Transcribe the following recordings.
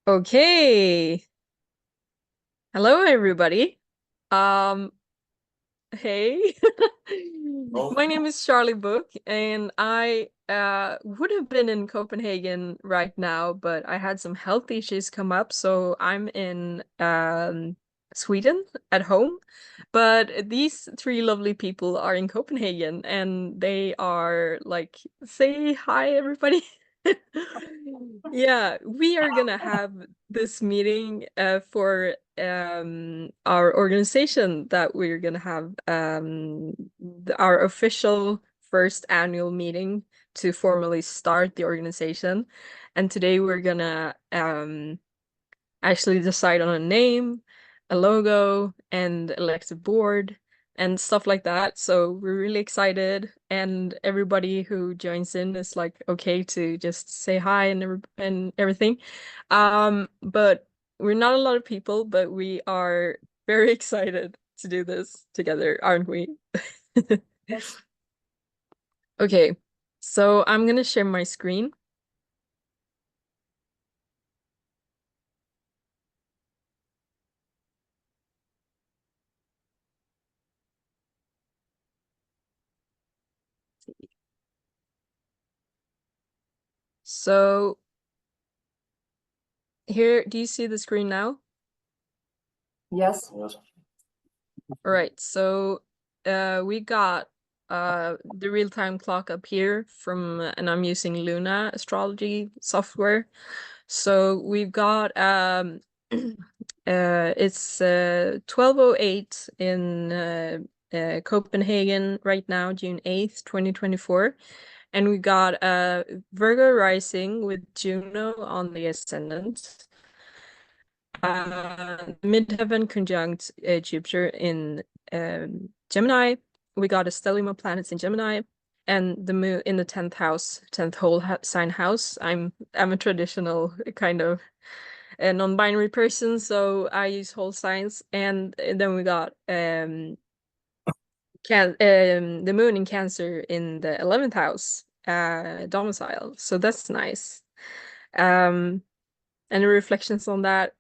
Okay. Hello, everybody. Um, hey. My name is Charlie Book, and I would have been in Copenhagen right now, but I had some health issues come up, so I'm in Sweden at home. But these three lovely people are in Copenhagen, and they are like, say hi, everybody. Yeah, we are gonna have this meeting for our organization that we're gonna have our official first annual meeting to formally start the organization. And today we're gonna actually decide on a name, a logo, and elect a board and stuff like that. So we're really excited, and everybody who joins in is like okay to just say hi and everything. But we're not a lot of people, but we are very excited to do this together, aren't we? Okay, so I'm gonna share my screen. So here, do you see the screen now? Yes. All right, so we got the real-time clock up here from and I'm using Luna astrology software. So we've got it's 12:08 in Copenhagen right now, June 8th, 2024. And we got Virgo rising with Juno on the ascendant. Midheaven conjunct Jupiter in Gemini. We got a stellium of planets in Gemini, and the moon in the 10th house, 10th whole sign house. I'm a traditional kind of a non-binary person, so I use whole signs. And then we got the moon in Cancer in the 11th house, domicile. So that's nice. Any reflections on that?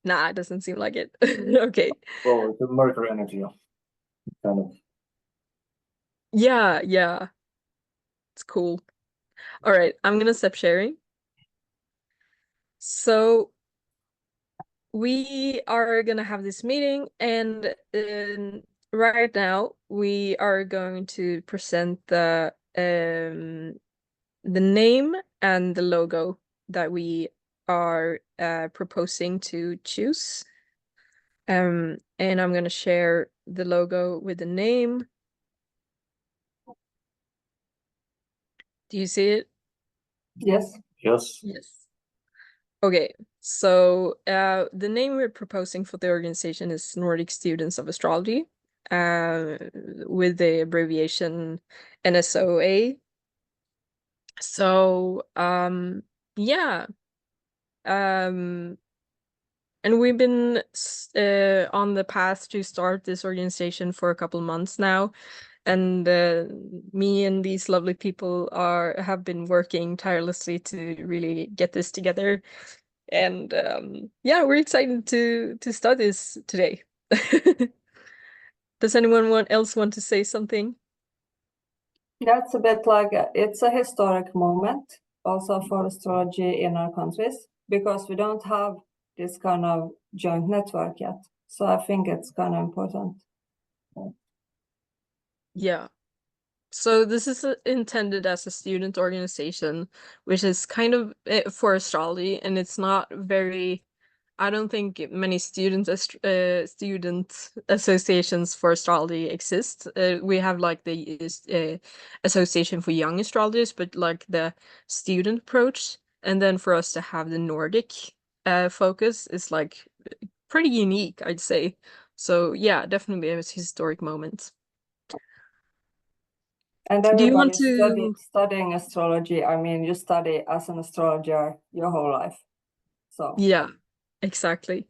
Nah, it doesn't seem like it. Okay. Well, the Mercury energy, kind of. Yeah. It's cool. All right, I'm gonna stop sharing. So we are gonna have this meeting, and right now we are going to present the name and the logo that we are proposing to choose. And I'm gonna share the logo with the name. Do you see it? Yes. Yes. Yes. Okay, so the name we're proposing for the organization is Nordic Students of Astrology, with the abbreviation NSOA. So yeah, um, and we've been on the path to start this organization for a couple months now, and me and these lovely people have been working tirelessly to really get this together. And yeah, we're excited to start this today. Does anyone else want to say something? Yeah, it's a bit like it's a historic moment also for astrology in our countries because we don't have this kind of joint network yet. So I think it's kind of important. Yeah. So this is intended as a student organization, which is kind of for astrology, and it's not very. I don't think many student associations for astrology exist. We have like the association for young astrologers, but like the student approach, and then for us to have the Nordic focus is like pretty unique, I'd say. So yeah, definitely a historic moment. And Do you want everybody to? studying astrology, I mean, you study as an astrologer your whole life. So Yeah, exactly.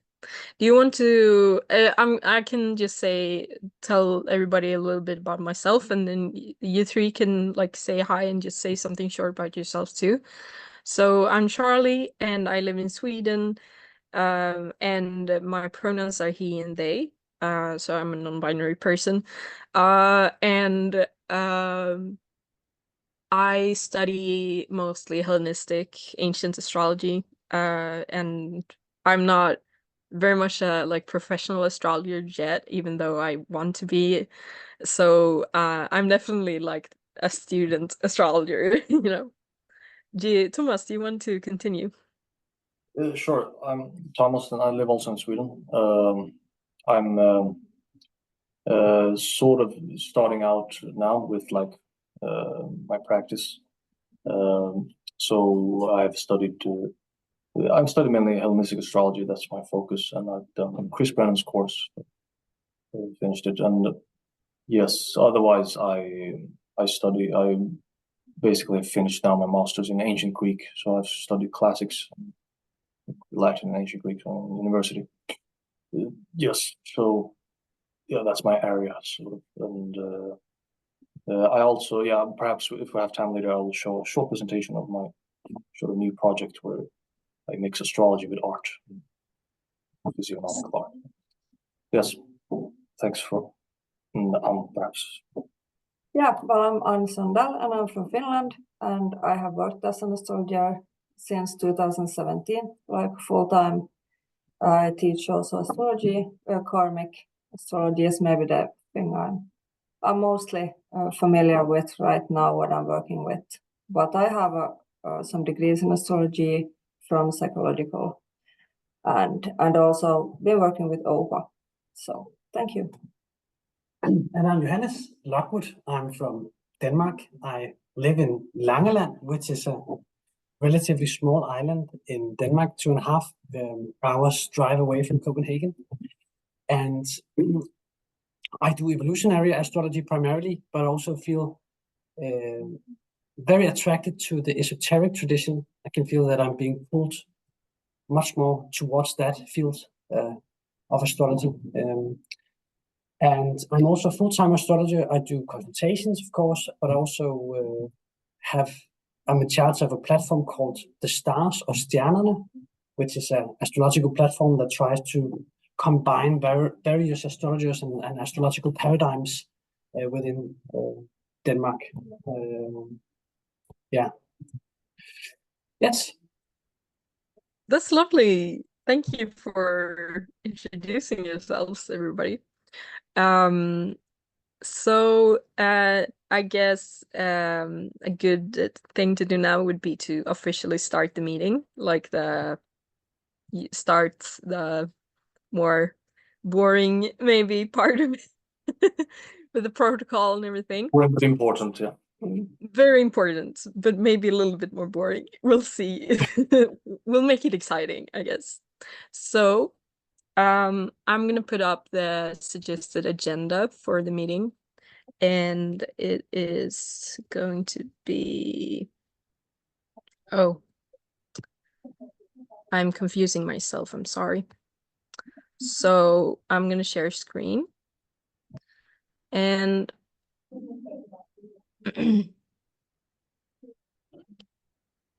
Do you want to? I can just tell everybody a little bit about myself, and then you three can like say hi and just say something short about yourselves too. So I'm Charlie and I live in Sweden. And my pronouns are he and they. So I'm a non-binary person. And I study mostly Hellenistic ancient astrology. And I'm not very much a like professional astrologer yet, even though I want to be. So I'm definitely like a student astrologer, you know. Thomas, do you want to continue? Sure. I'm Thomas, and I live also in Sweden. I'm sort of starting out now with like my practice. So I've studied mainly Hellenistic astrology. That's my focus, and I've done Chris Brennan's course. Finished it, and yes. Otherwise, I basically finished now my master's in ancient Greek. So I've studied classics, Latin, and ancient Greek from university. Yes. So yeah, that's my area sort of. And I also, yeah, perhaps if we have time later, I will show a short presentation of my sort of new project where I mix astrology with art, physiognomic art. Yes, thanks for perhaps. Yeah, well, I'm Ann Sandell and I'm from Finland, and I have worked as an astrologer since 2017, like full-time. I teach also astrology, karmic astrology is maybe the thing I'm mostly familiar with right now, what I'm working with. But I have some degrees in astrology from psychological and also been working with OPA. So thank you. And I'm Johannes Lockwood. I'm from Denmark. I live in Langeland, which is a relatively small island in Denmark, 2.5 hours drive away from Copenhagen. And I do evolutionary astrology primarily, but also feel very attracted to the esoteric tradition. I can feel that I'm being pulled much more towards that field of astrology. And I'm also a full-time astrologer. I do consultations, of course, but I also I'm in charge of a platform called The Stars or Stjernerne, which is an astrological platform that tries to combine various astrologers and astrological paradigms within Denmark. Yeah. Yes. That's lovely. Thank you for introducing yourselves, everybody. So I guess a good thing to do now would be to officially start the meeting, like start the more boring maybe part of it with the protocol and everything. Very important, yeah. Very important, but maybe a little bit more boring. We'll see. We'll make it exciting, I guess. So I'm gonna put up the suggested agenda for the meeting, and it is going to be, oh, I'm confusing myself, I'm sorry. So I'm gonna share screen, and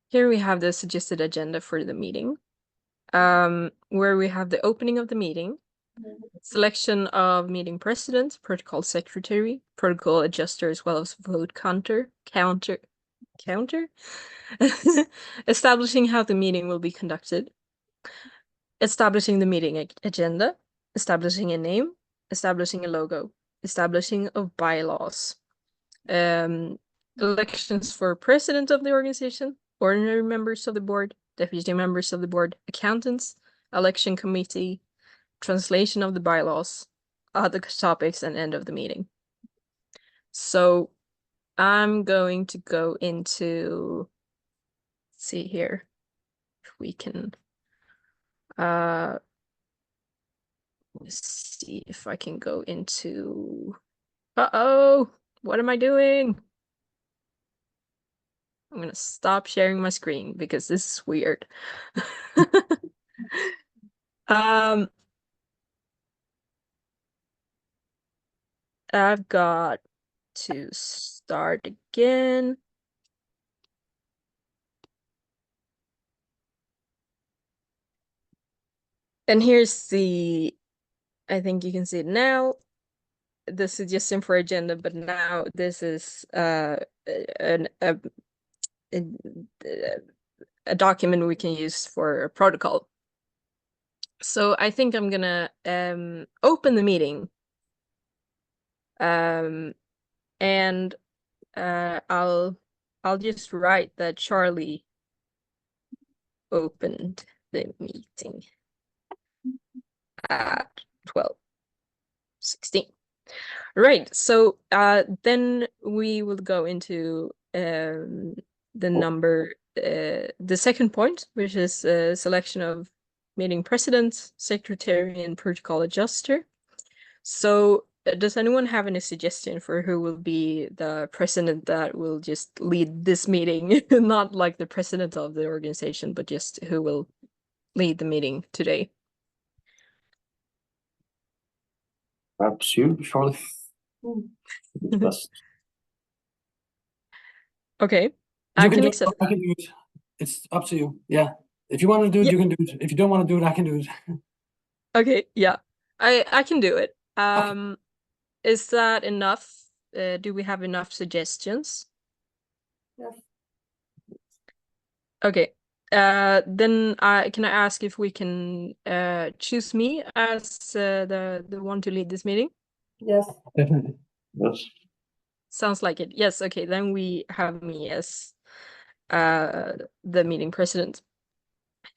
here we have the suggested agenda for the meeting, where we have the opening of the meeting, selection of meeting president, protocol secretary, protocol adjuster, as well as vote counter, establishing how the meeting will be conducted, establishing the meeting agenda, establishing a name, establishing a logo, establishing of bylaws, elections for president of the organization, ordinary members of the board, deputy members of the board, accountants, election committee, translation of the bylaws, other topics, and end of the meeting. So I'm going to go into, let's see here, if we can, see if I can go into, uh-oh, what am I doing? I'm gonna stop sharing my screen because this is weird. I've got to start again. And here's the, I think you can see it now, the suggestion for agenda, but now this is a document we can use for a protocol. So I think I'm gonna open the meeting. And I'll just write that Charlie opened the meeting at 12:16. Right, so then we will go into the second point, which is selection of meeting president, secretary, and protocol adjuster. So does anyone have any suggestion for who will be the president that will just lead this meeting? Not like the president of the organization, but just who will lead the meeting today? Perhaps you, Charlie. Best. Okay, I can accept I that. can do it. It's up to you. Yeah. If you want to do it, you can do it. If you don't want to do it, I can do it. Okay, yeah, I can do it. Is that enough? Do we have enough suggestions? Yes. Okay. Then can I ask if we can choose me as the one to lead this meeting? Yes. Definitely. Yes. Sounds like it. Yes. Okay. Then we have me as the meeting president.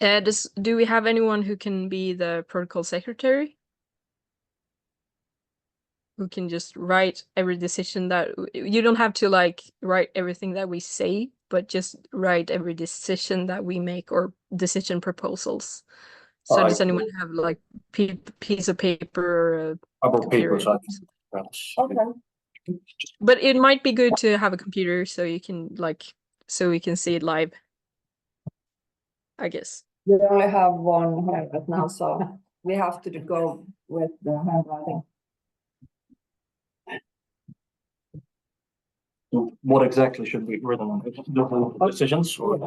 Do we have anyone who can be the protocol secretary? Who can just write every decision that you don't have to like write everything that we say, but just write every decision that we make or decision proposals. So does anyone have like piece of paper or I brought computer? papers, I can perhaps. Okay. But it might be good to have a computer so you can like so we can see it live, I guess. We only have one here right now, so we have to go with the handwriting. What exactly should be written on it? The whole decisions or?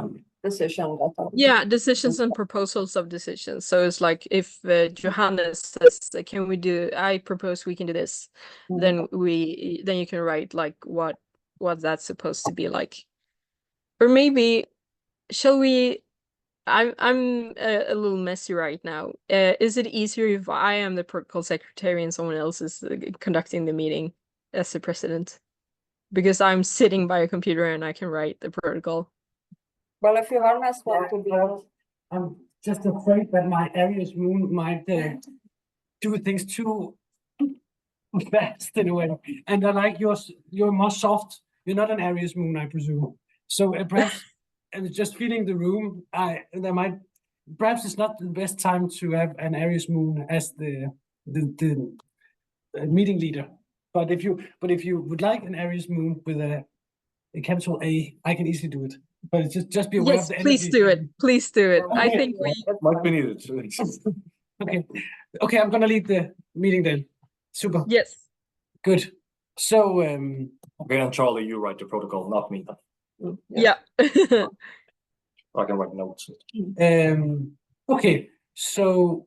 Decision. Yeah, decisions and proposals of decisions. So it's like if Johannes says, "Can we do? I propose we can do this," then you can write like what that's supposed to be like, or maybe shall we? I'm a little messy right now. Is it easier if I am the protocol secretary and someone else is conducting the meeting as the president? Because I'm sitting by a computer and I can write the protocol. Well, if Johannes want to be, I'm just afraid that my Aries moon might do things too fast in a way. And I like yours, you're more soft. You're not an Aries moon, I presume. So perhaps just feeling the room, perhaps it's not the best time to have an Aries moon as the meeting leader. But if you would like an Aries moon with a capital A, I can easily do it. But it's just be aware of the energy. Please do it. Please do it. Okay. I think Might be needed. Okay, I'm gonna lead the meeting then. Super. yes. Good. So Okay, and Charlie, you write the protocol, not me. Yeah. I can write notes. okay, so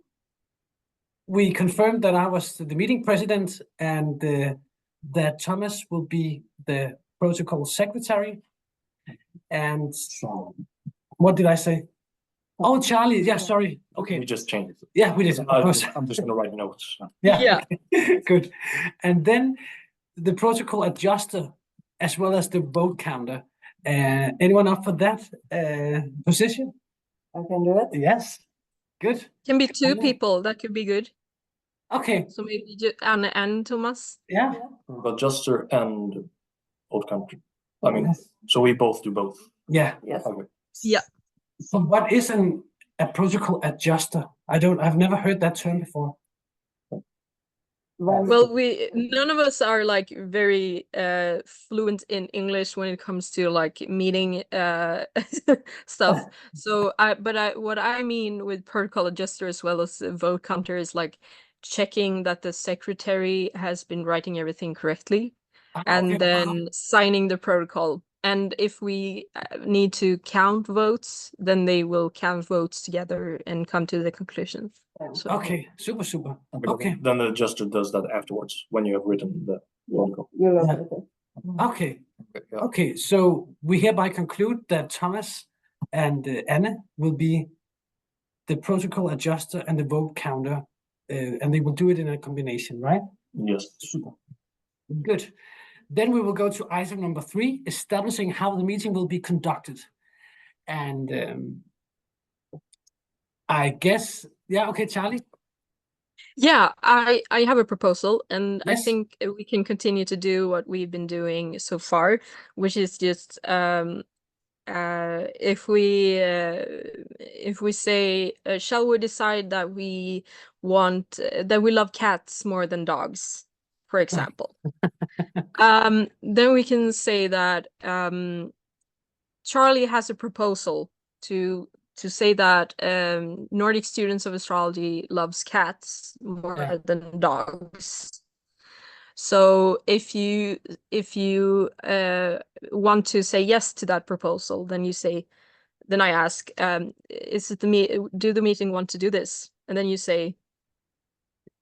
we confirmed that I was the meeting president and that Thomas will be the protocol secretary. And what did I say? Oh, Charlie. Yeah, sorry. Okay. We just changed it. Yeah, we did. Of course. I'm just gonna write notes. Yeah. Okay. Good. And then the protocol adjuster, as well as the vote counter. Anyone up for that position? I can do it. Yes. Good. Can be two people. That could be good. Okay. So maybe Anne and Thomas. Yeah. Adjuster and vote country. I mean, so we both do both. Yeah. Yes. Okay. Yeah. So what is a protocol adjuster? I've never heard that term before. Well, none of us are like very fluent in English when it comes to like meeting stuff. So what I mean with protocol adjuster as well as vote counter is like checking that the secretary has been writing everything correctly and then signing the protocol And if we need to count votes, then they will count votes together and come to the conclusion. So, Okay, super. Okay. Then the adjuster does that afterwards when you have written the protocol. You look Yeah. at it. Okay. Yeah. Okay, so we hereby conclude that Thomas and Anne will be the protocol adjuster and the vote counter, and they will do it in a combination, right? Yes. Super. Good. Then we will go to item number 3, establishing how the meeting will be conducted. And I guess, yeah, okay, Charlie. yeah, I have a proposal, and I Yes. think we can continue to do what we've been doing so far, which is just if we say, shall we decide that we want that we love cats more than dogs, for example. Then we can say that Charlie has a proposal to say that Nordic Students of Astrology loves cats more than dogs. So if you want to say yes to that proposal, then you say, then I ask, is it do the meeting want to do this? And then you say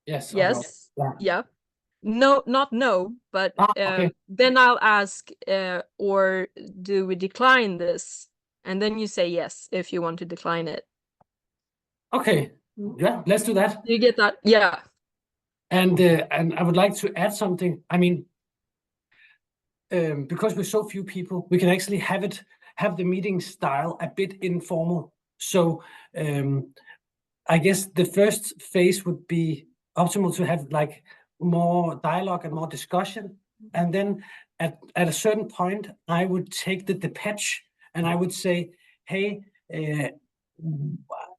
Yes. yes. No. Yeah. No, not no, but Okay. then I'll ask, or do we decline this? And then you say yes if you want to decline it. Okay. Yeah, let's do that. You get that? Yeah. And I would like to add something. I mean, because we're so few people, we can actually have the meeting style a bit informal. So I guess the first phase would be optimal to have like more dialogue and more discussion. And then at a certain point, I would take the pitch and I would say, hey,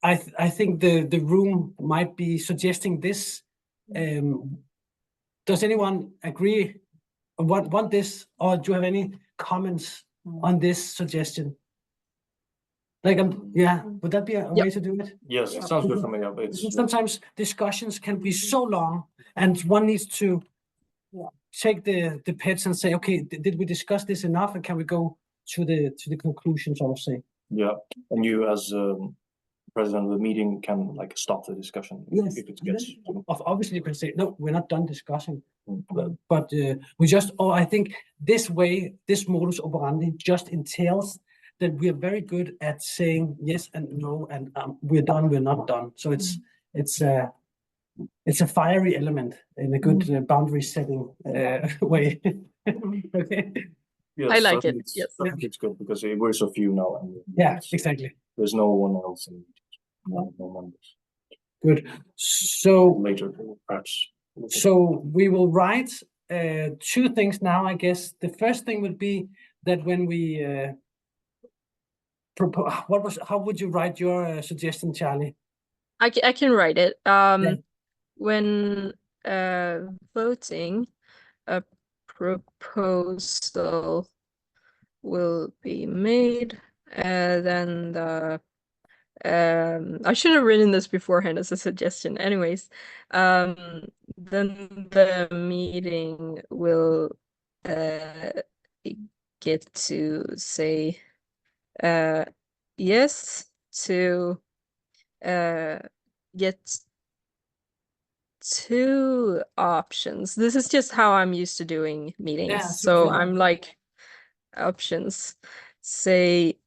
I think the room might be suggesting this. Does anyone agree? Want this, or do you have any comments on this suggestion? Like, yeah, would that be a way to do it? Yes, it sounds good for me. It's Sometimes discussions can be so long, and one needs to take the pitch and say, okay, did we discuss this enough, and can we go to the conclusions? I would say. yeah, and you as president of the meeting can like stop the discussion if it gets. Obviously, you can say no, we're not done discussing, but we just. Oh, I think this way, this modus operandi just entails that we are very good at saying yes and no, and we're done, we're not done. So it's a fiery element in a good boundary setting way. Okay. Yes, I like it. Yes. I think it's good because we're so few now, and Yeah, exactly. there's no one else in no members. Good. So Later, perhaps. So we will write 2 things now, I guess. The first thing would be that when we propose, how would you write your suggestion, Charlie? I can write it. When voting, a proposal will be made, then the I should have written this beforehand as a suggestion. Anyways, then the meeting will get to say yes to get 2 options. This is just how I'm used to doing meetings. Yeah, So super. I'm like, options. Say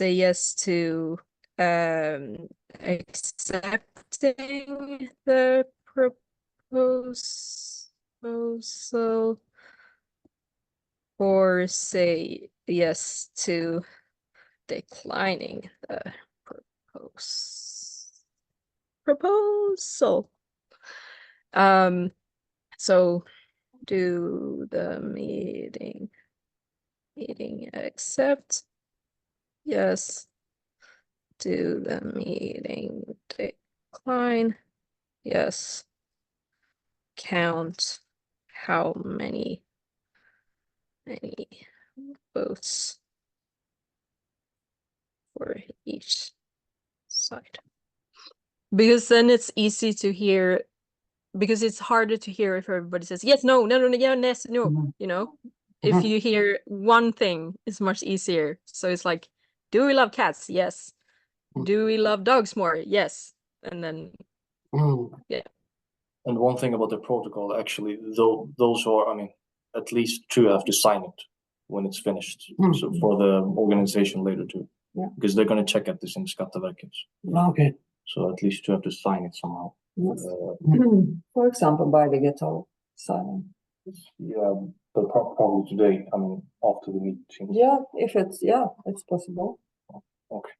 yes to accepting the proposal, or say yes to declining the proposal. So do the meeting accept? Yes. Do the meeting decline? Yes. Count how many votes for each side. Because then it's easy to hear because it's harder to hear if everybody says yes, no, no, no, no, yeah, yes, no. You know, if you hear one thing, it's much easier. So it's like, do we love cats? Yes. Do we love dogs more? Yes. And then yeah. And one thing about the protocol, actually, though, those who are, I mean, at least 2 have to sign it when it's finished. So for the organization later too, because they're going to check at this in Skatteverket. Okay. So at least 2 have to sign it somehow. Yes. For example, by digital signing. Yeah, but probably today. I mean, after the meeting. Yeah, if it's it's possible. Okay.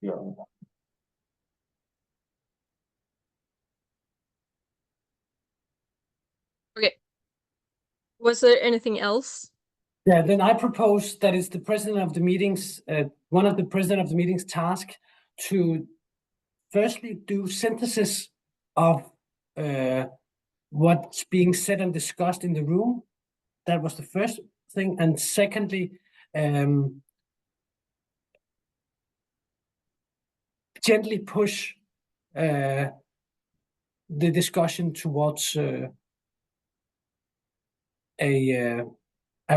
Yeah. Okay. Was there anything else? Yeah, then I propose that it's the president of the meetings, one of the president of the meetings task to firstly do synthesis of what's being said and discussed in the room. That was the first thing. And secondly, gently push the discussion towards a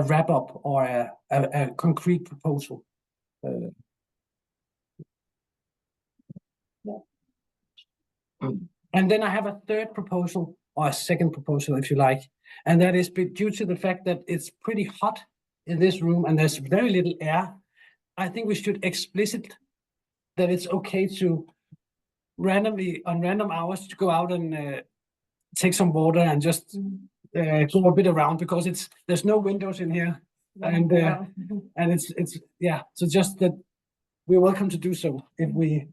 wrap up or a concrete proposal. And then I have a third proposal, or a second proposal, if you like, and that is due to the fact that it's pretty hot in this room and there's very little air. I think we should explicit that it's okay to randomly, on random hours, to go out and take some water and just go a bit around, because there's no windows in here, and it's so just that we're welcome to do so if we.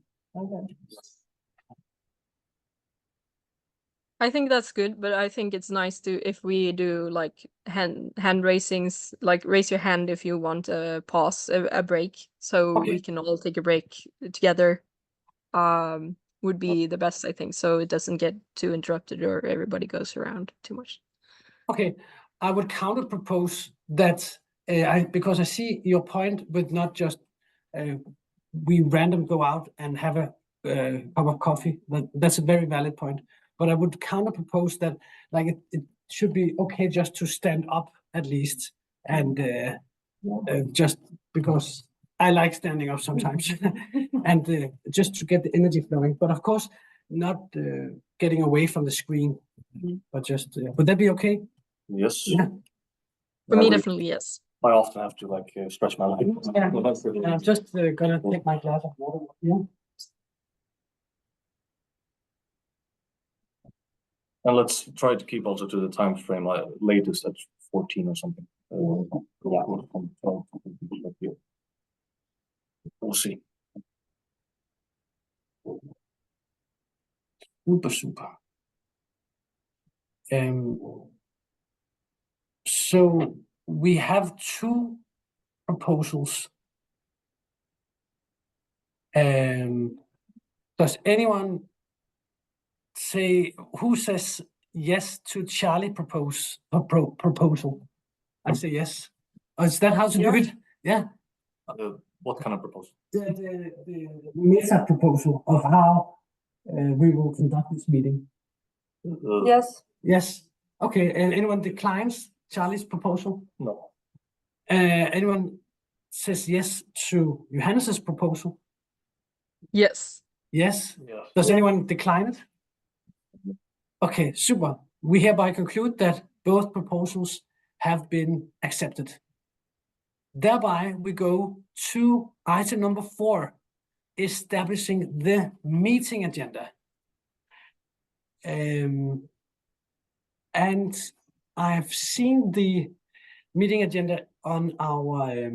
I think that's good, but I think it's nice to, if we do like hand raisings, like raise your hand if you want a pause, a break, so we can all take a break together. Would be the best, I think, so it doesn't get too interrupted or everybody goes around too much. Okay, I would counter propose that because I see your point with not just we random go out and have a cup of coffee. That's a very valid point. But I would counter propose that like it should be okay just to stand up at least, and just because I like standing up sometimes, and just to get the energy flowing. But of course, not getting away from the screen, but just would that be okay? Yes. Yeah. For me, definitely yes. I often have to like stretch my leg. Yeah. I'm just gonna take my glass of water. Yeah. And let's try to keep also to the time frame, latest at 14 or something. We'll see. Super. So we have 2 proposals. Does anyone say who says yes to Charlie proposal? I say yes. Is that how to do it? Yeah. What kind of proposal? The meta proposal of how we will conduct this meeting. Yes. Yes. Okay. And anyone declines Charlie's proposal? No. Anyone says yes to Johannes's proposal? Yes. Yes. Yeah. Does anyone decline it? Okay, super. We hereby conclude that both proposals have been accepted. Thereby, we go to item number 4, establishing the meeting agenda. And I've seen the meeting agenda on our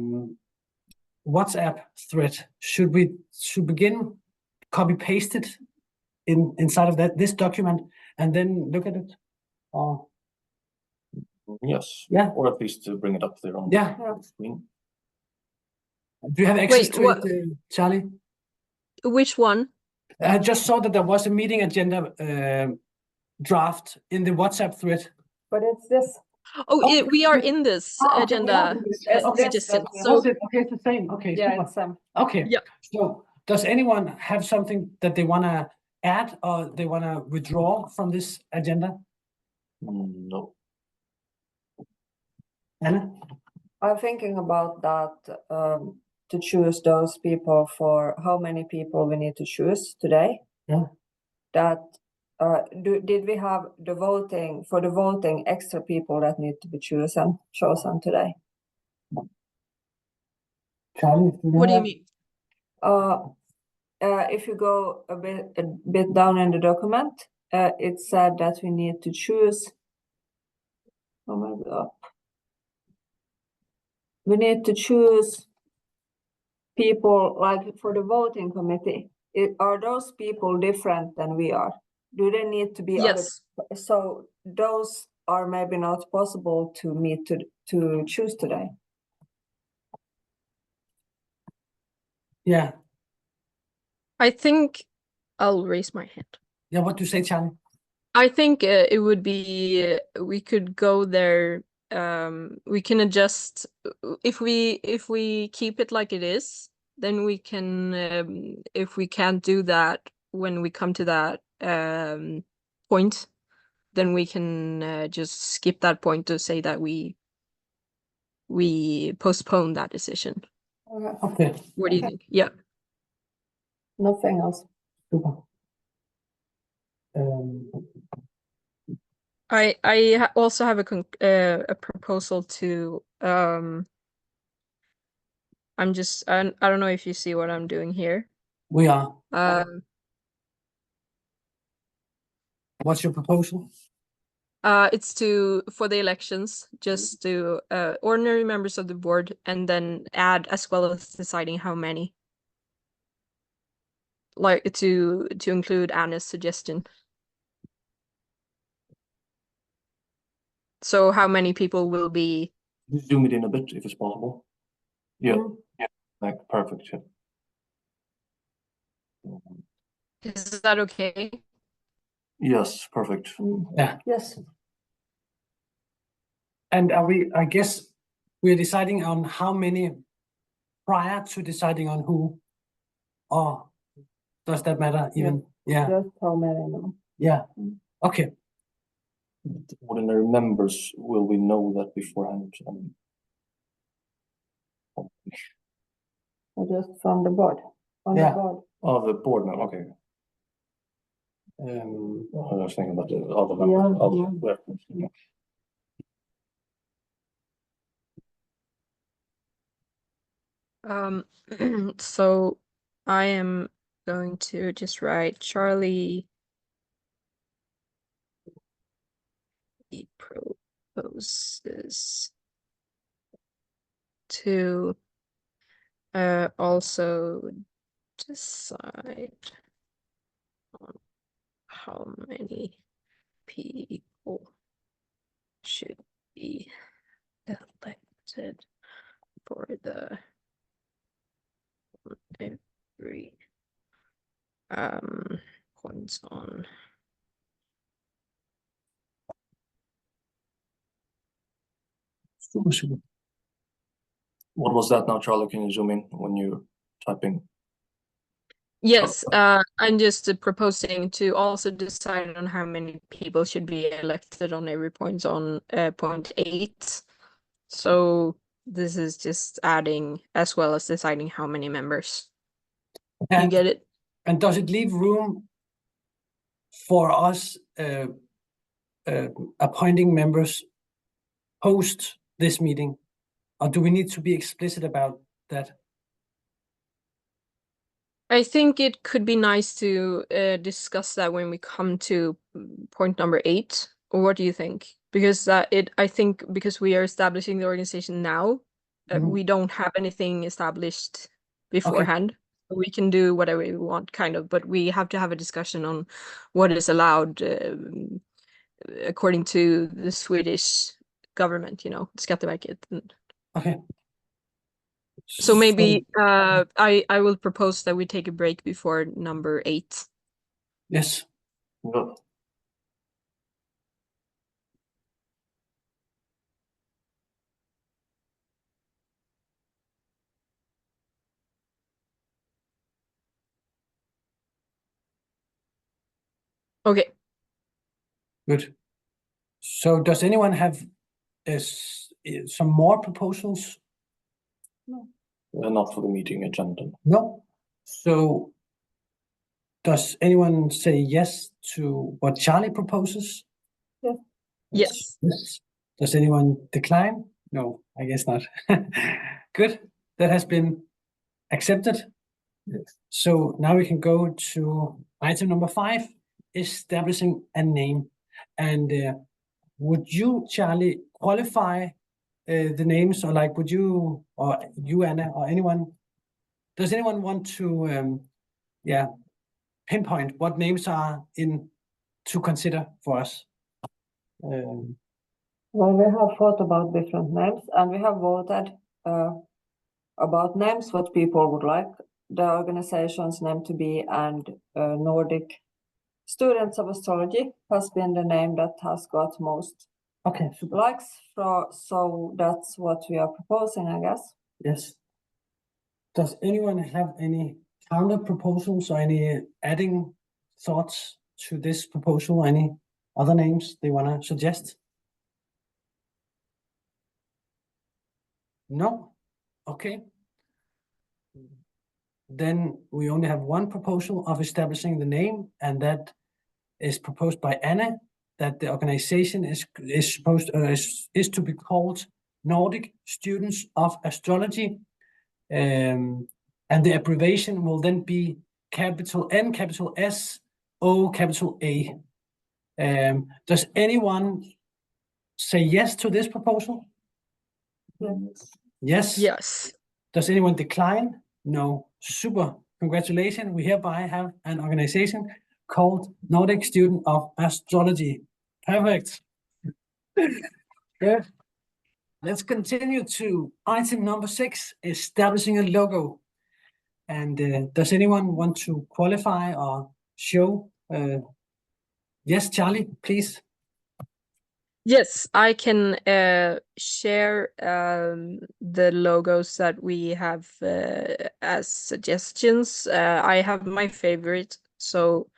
WhatsApp thread. Should we begin copy paste it inside of this document and then look at it? Or yes. Yeah. Or at least to bring it up there on the screen. Do you have access to it, Charlie? Which one? I just saw that there was a meeting agenda draft in the WhatsApp thread. But it's this. Oh, we are in this agenda Okay. suggestion. So okay, it's the same. Okay, Yeah, super. it's Okay, yeah. So does anyone have something that they want to add or they want to withdraw from this agenda? No. Anna? I'm thinking about that to choose those people, for how many people we need to choose today. Yeah. That did we have the voting extra people that need to be chosen today? Charlie, What do you mean? If you go a bit down in the document, it said that we need to choose. Oh my God. We need to choose people like for the voting committee. Are those people different than we are? Do they need to be Yes. other? So those are maybe not possible to meet to choose today. Yeah. I think I'll raise my hand. Yeah, what do you say, Charlie? I think it would be we could go there. We can adjust if we keep it like it is, then we can. If we can't do that when we come to that point, then we can just skip that point to say that we postpone that decision. Okay. What do you think? Yeah. Nothing else. Super. I also have a proposal to I don't know if you see what I'm doing here. We are. What's your proposal? It's for the elections, just to ordinary members of the board, and then add as well as deciding how many. Like to include Anna's suggestion. So how many people will be? Zoom it in a bit if it's possible. Yeah. Mm. Yeah. Like perfect. Yeah. Is that okay? Yes, perfect. Yeah. Yes. And I guess we're deciding on how many prior to deciding on who, or does that matter even? Yeah. Just how many now? Yeah. Okay. Ordinary members, will we know that beforehand? Or just from the board? On Yeah. the board. Oh, the board now. Okay. I was thinking about the other members. Yeah. So I am going to just write Charlie. He proposes to also decide on how many people should be elected for the every points on Super. What was that now, Charlie? Can you zoom in when you're typing? Yes, I'm just proposing to also decide on how many people should be elected on every point on point 8. So this is just adding as well as deciding how many members. You get it? And does it leave room for us appointing members post this meeting, or do we need to be explicit about that? I think it could be nice to discuss that when we come to point number 8. Or what do you think? Because I think because we are establishing the organization now, we don't have anything established beforehand. We can do whatever we want, kind of, but we have to have a discussion on what is allowed according to the Swedish government, Skatteverket. Okay. So maybe I will propose that we take a break before number 8. Yes. No. Okay. Good. So does anyone have some more proposals? Not for the meeting agenda. No. So does anyone say yes to what Charlie proposes? Yes. Yes. Does anyone decline? No, I guess not. Good. That has been accepted. Yes. So now we can go to item number 5, establishing a name. And would you, Charlie, qualify the names, or like would you, or you, Anna, or anyone? Does anyone want to, pinpoint what names are in to consider for us? Well, we have thought about different names, and we have voted about names what people would like the organization's name to be, and Nordic Students of Astrology has been the name that has got most Okay, super. likes. So that's what we are proposing, I guess. Yes. Does anyone have any counter proposals or any adding thoughts to this proposal? Any other names they want to suggest? No? Okay. Then we only have one proposal of establishing the name, and that is proposed by Anna, that the organization is to be called Nordic Students of Astrology. And the abbreviation will then be capital N, capital S, O, capital A. Does anyone say yes to this proposal? Yes. Yes. Yes. Does anyone decline? No. Super. Congratulations. We hereby have an organization called Nordic Student of Astrology. Perfect. Good. Let's continue to item number 6, establishing a logo. And does anyone want to qualify or show? Yes, Charlie, please. Yes, I can share the logos that we have as suggestions. I have my favorite. So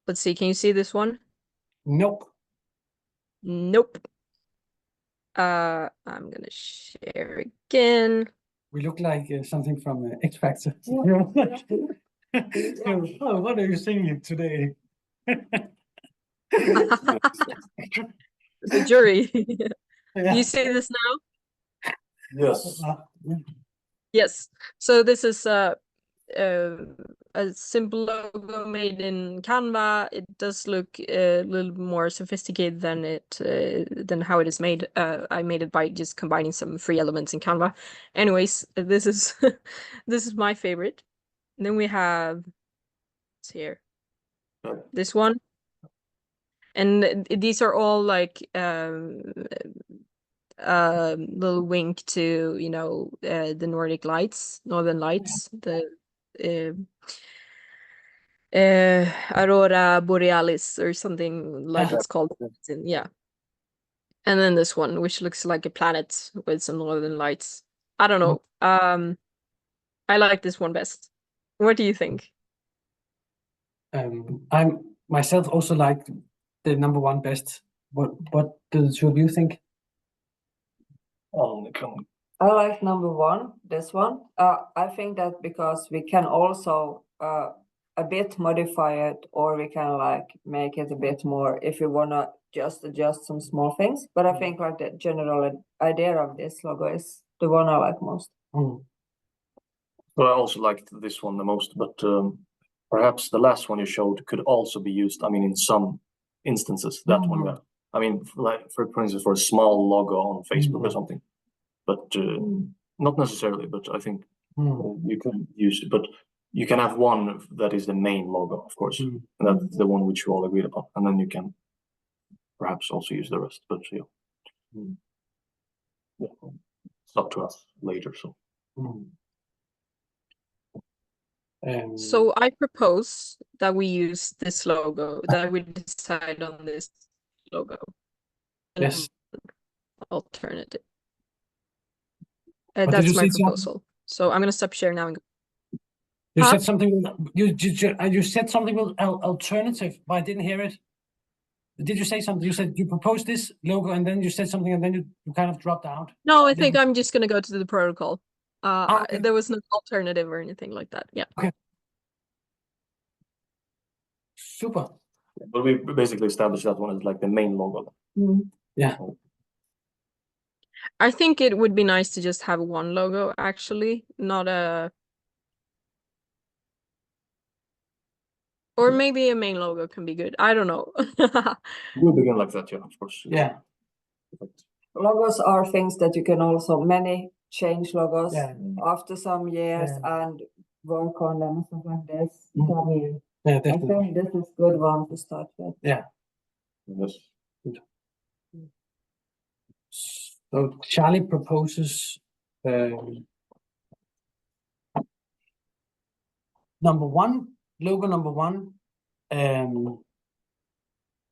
let's see. Can you see this one? Nope. Nope. I'm gonna share again. We look like something from X Factor. Oh, what are you singing today? The jury. Yeah. You see this now? Yes. Yes. So this is a simple logo made in Canva. It does look a little more sophisticated than how it is made. I made it by just combining some free elements in Canva. Anyways, this is this is my favorite. And then we have it's here. This one. And these are all like little wink to, you know, the Nordic lights, Northern Lights, the Aurora Borealis or something like Yeah. it's called. Yeah. And then this one, which looks like a planet with some Northern Lights. I don't know. I like this one best. What do you think? I'm myself also like the number 1 best. What do the two of you think? I like number 1, this one. I think that because we can also a bit modify it, or we can like make it a bit more if we wanna just adjust some small things. But I think like the general idea of this logo is the one I like most. But I also liked this one the most, but perhaps the last one you showed could also be used, I mean, in some instances, that one, yeah. I mean, like for instance, for a small logo on Facebook or something, but not necessarily, but I think you could use it, but you can have one that is the main logo, of course, and that's the one which you all agreed upon, and then you can perhaps also use the rest, but yeah, it's up to us later, so. So I propose that we use this logo, that we decide on this logo. Yes. Alternative. What did That's you my say, John? proposal. So I'm gonna stop sharing now and go. You Huh? said something. You said something with alternative, but I didn't hear it. Did you say something? You said you proposed this logo, and then you said something, and then you kind of dropped out. No, I think I'm just gonna go to the protocol. Okay. There was no alternative or anything like that. Yeah. Okay. Super. But we basically established that one as like the main logo. Yeah. I think it would be nice to just have one logo, actually, not a. Or maybe a main logo can be good. I don't know. We'll begin like that, yeah, of course. Yeah. Logos are things that you can also change logos Yeah. after some years and work on them and stuff like this. So, I mean, Yeah, I definitely. think this is good one to start with. Yeah. Yes. So Charlie proposes logo number one.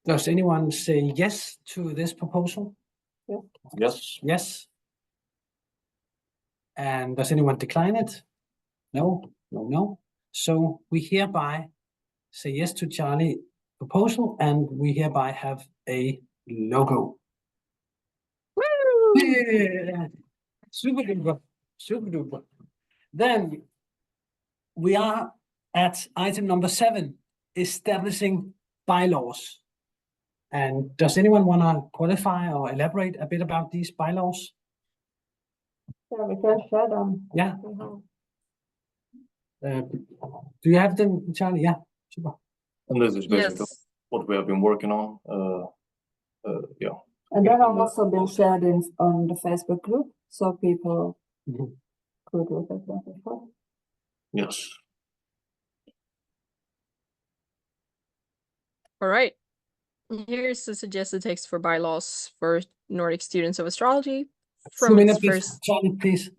Does anyone say yes to this proposal? Yes. Yes. And does anyone decline it? No, no, no. So we hereby say yes to Charlie proposal, and we hereby have a logo. Woo! Yeah. Super duper, super duper. Then we are at item number 7, establishing bylaws. And does anyone want to qualify or elaborate a bit about these bylaws? Yeah, we can share them. Yeah. We have. Do you have them, Charlie? Yeah, super. And this is basically Yes. what we have been working on. Yeah. And that have also been shared on the Facebook group, so people Mhm. could look at that as well. Yes. All right. Here's the suggested text for bylaws for Nordic Students of Astrology from Zoom in its a bit, first. Charlie, please.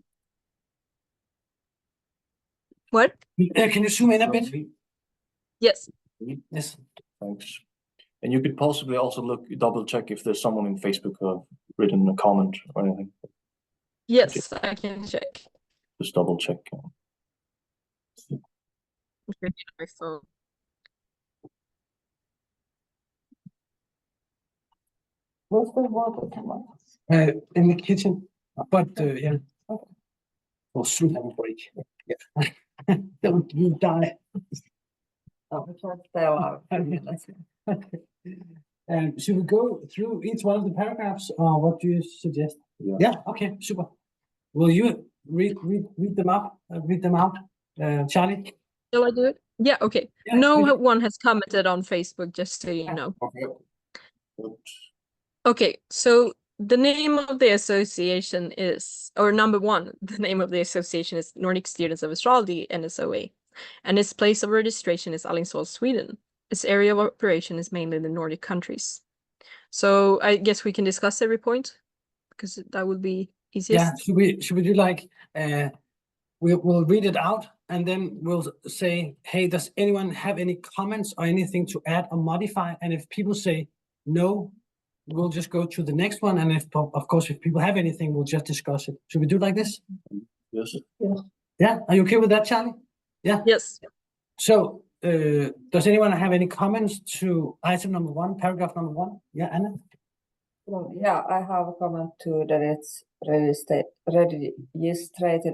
What? Can you zoom in a bit? Yes. Yes. Thanks. And you could possibly also double check if there's someone in Facebook who have written a comment or anything. Yes, I can check. Just double check. My phone. Where's the water tomorrow? In the kitchen, but yeah. We'll soon have a break. Yeah. Don't you die. Oh, we can stay alive. Should we go through each one of the paragraphs, or what do you suggest? Yeah. Okay. Super. Will you read them up? Read them out, Charlie? Shall I do it? Yeah. Okay. Yeah, No okay. one has commented on Facebook, just so you know. Okay. Okay, so the name of the association is, or number 1, the name of the association is Nordic Students of Astrology, NSOA, and its place of registration is Alingsås, Sweden. Its area of operation is mainly the Nordic countries. So I guess we can discuss every point, because that would be easiest. Yeah. Should we do like we'll read it out, and then we'll say, hey, does anyone have any comments or anything to add or modify? And if people say no, we'll just go to the next one. And of course, if people have anything, we'll just discuss it. Should we do like this? Yes. Yeah. Are you okay with that, Charlie? Yeah. Yes. So, does anyone have any comments to item number 1, paragraph number 1? Yeah, Anna? Well, yeah, I have a comment too that it's registered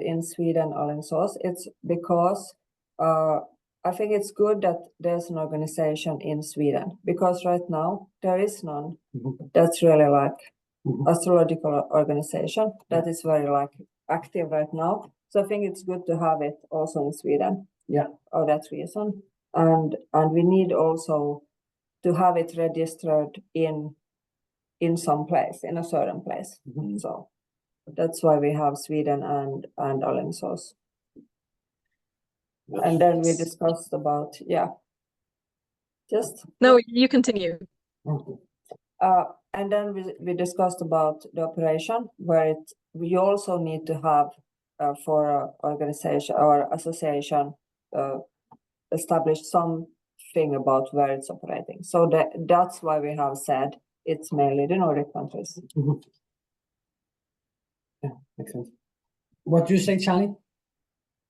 in Sweden, Alingsås. It's because I think it's good that there's an organization in Sweden, because right now there is none that's really like astrological organization that is very like active right now. So I think it's good to have it also in Sweden. Yeah. For that reason. And we need also to have it registered in some place, in a certain place. So that's why we have Sweden and Alingsås. Yes. And then we discussed about, No, you continue. And then we discussed about the operation, where we also need to have for an organization or association established something about where it's operating. So that's why we have said it's mainly the Nordic countries. Yeah, makes sense. What do you say, Charlie?